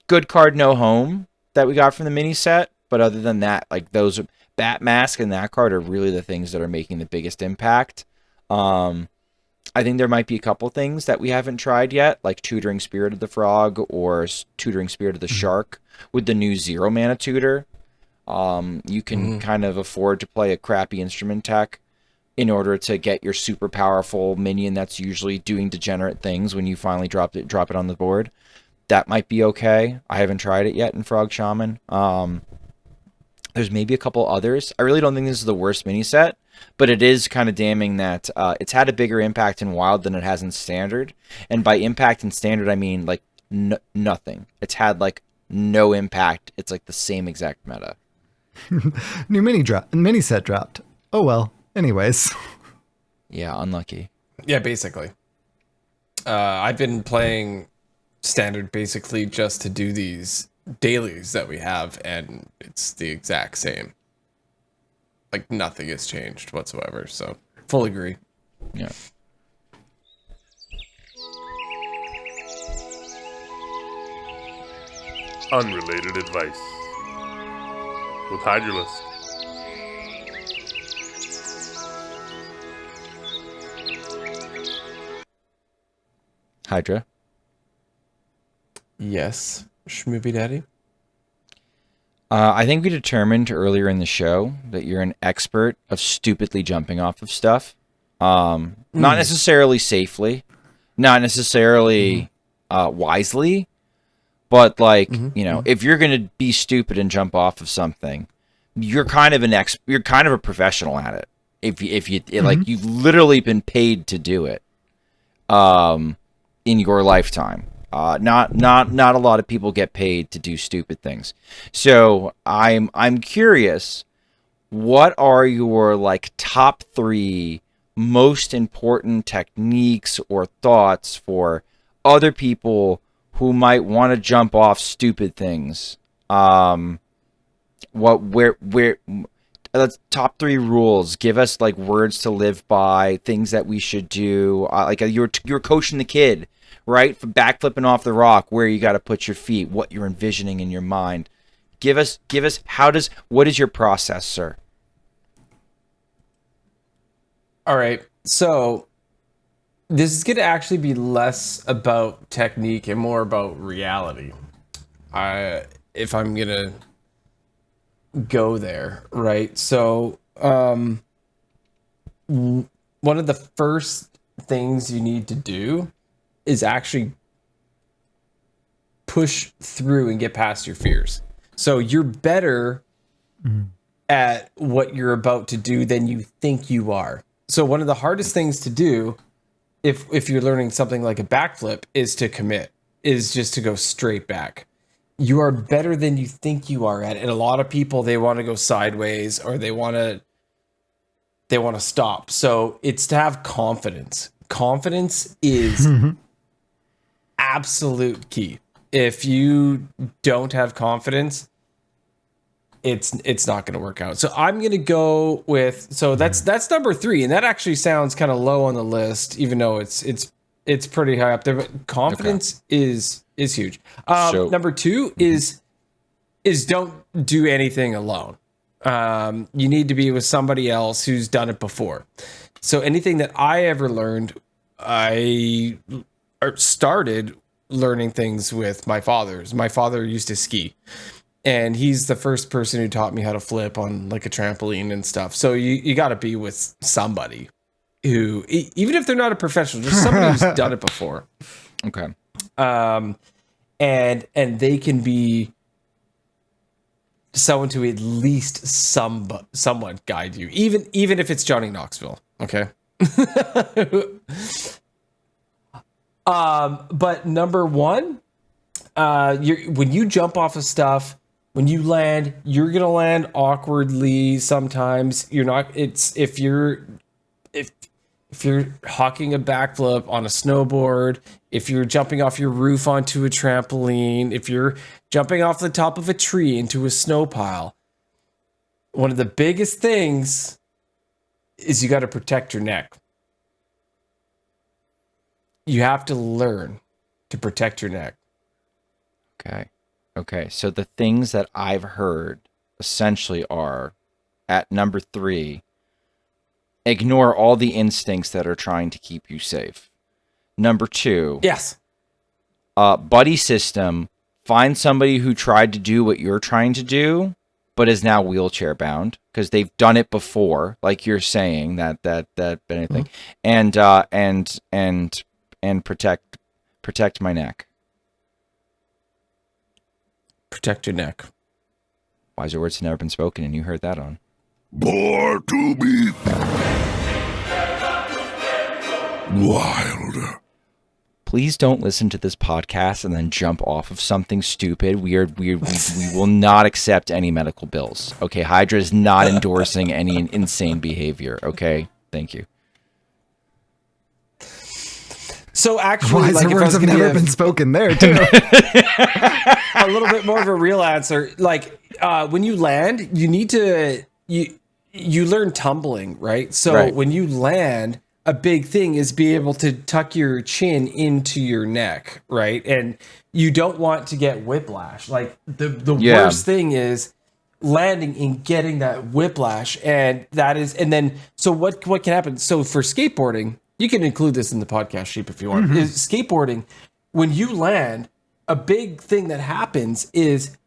good card, no home that we got from the mini set, but other than that, like those Bat Mask and that card are really the things that are making the biggest impact. I think there might be a couple things that we haven't tried yet, like Tutoring Spirit of the Frog or Tutoring Spirit of the Shark with the new 0 mana tutor. You can kind of afford to play a crappy instrument tech in order to get your super powerful minion that's usually doing degenerate things when you finally drop it on the board. That might be okay. I haven't tried it yet in Frog Shaman. There's maybe a couple others. I really don't think this is the worst mini set, but it is kind of damning that it's had a bigger impact in Wild than it has in Standard. And by impact in Standard, I mean like nothing. It's had like no impact. It's like the same exact meta. New mini set dropped. Oh well. Anyways. Yeah, unlucky. Yeah, basically. I've been playing Standard basically just to do these dailies that we have, and it's the exact same. Like nothing has changed whatsoever. So full agree. Yeah. Unrelated Advice with Hydralisk. Hydra. Yes, SchmoopieDady. I think we determined earlier in the show that you're an expert of stupidly jumping off of stuff. Not necessarily safely, not necessarily wisely, but like, you know, if you're going to be stupid and jump off of something, you're kind of you're kind of a professional at it. If you like, you've literally been paid to do it in your lifetime. Not a lot of people get paid to do stupid things. So I'm curious, what are your like top 3 most important techniques or thoughts for other people who might want to jump off stupid things? Let's top 3 rules. Give us like words to live by, things that we should do. Like you're coaching the kid, right? For backflipping off the rock, where you got to put your feet, what you're envisioning in your mind. Give us what is your process, sir? All right. So this is going to actually be less about technique and more about reality. If I'm going to go there, right? So one of the first things you need to do is actually push through and get past your fears. So you're better at what you're about to do than you think you are. So one of the hardest things to do if you're learning something like a backflip is to commit, is just to go straight back. You are better than you think you are at it. And a lot of people, they want to go sideways or they want to stop. So it's to have confidence. Confidence is absolute key. If you don't have confidence, it's not going to work out. So I'm going to go with, so that's number 3, and that actually sounds kind of low on the list, even though it's pretty high up there. But confidence is huge. Number 2 is don't do anything alone. You need to be with somebody else who's done it before. So anything that I ever learned, I started learning things with my father. My father used to ski, and he's the first person who taught me how to flip on like a trampoline and stuff. So you got to be with somebody who, even if they're not a professional, just somebody who's done it before. Okay. And they can be someone to at least somewhat guide you, even if it's Johnny Knoxville. Okay. But number one, when you jump off of stuff, when you land, you're gonna land awkwardly. Sometimes you're not. If you're hawking a backflip on a snowboard, if you're jumping off your roof onto a trampoline, if you're jumping off the top of a tree into a snow pile, one of the biggest things is you got to protect your neck. You have to learn to protect your neck. Okay. So the things that I've heard essentially are, at number 3, ignore all the instincts that are trying to keep you safe. Number 2, yes, buddy system. Find somebody who tried to do what you're trying to do, but is now wheelchair bound because they've done it before, like you're saying that anything, and protect my neck. protect your neck. Wiser words have never been spoken, and you heard that on Born to be wild. Please don't listen to this podcast and then jump off of something stupid. We will not accept any medical bills. Okay, Hydra is not endorsing any insane behavior. Okay, thank you. So actually, Wiser words have never been spoken there, too. A little bit more of a real answer. Like when you land, you need to you learn tumbling, right? So Right. when you land, a big thing is be able to tuck your chin into your neck, right? And you don't want to get whiplash. Like the worst thing is landing and getting that whiplash, and then so what can happen? So for skateboarding, you can include this in the podcast sheet if you want. Is skateboarding, when you land, a big thing that happens is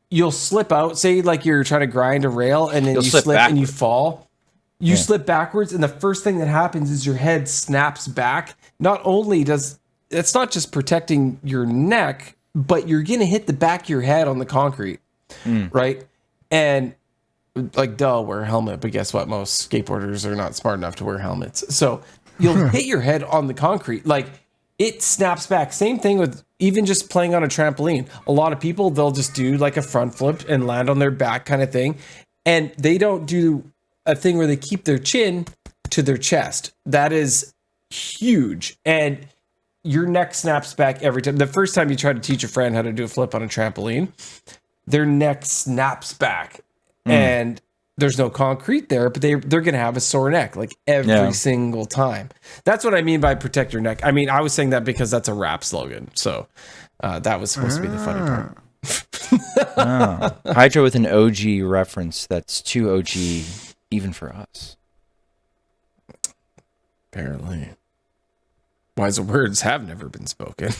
you'll slip out. Say like you're trying to grind a rail and then you slip and you fall. You slip backwards, and the first thing that happens is your head snaps back. Not only does it's not just protecting your neck, but you're gonna hit the back of your head on the concrete, right? And like, wear a helmet, but guess what? Most skateboarders are not smart enough to wear helmets, so you'll hit your head on the concrete. Like it snaps back. Same thing with even just playing on a trampoline. A lot of people, they'll just do like a front flip and land on their back kind of thing, and they don't do a thing where they keep their chin to their chest. That is huge. And your neck snaps back every time. The first time you try to teach a friend how to do a flip on a trampoline, their neck snaps back. And there's no concrete there, but they're going to have a sore neck like every single time. That's what I mean by protect your neck. I mean, I was saying that because that's a rap slogan. So that was supposed to be the funny part. Hydra with an OG reference that's too OG even for us. Apparently. Wiser words have never been spoken.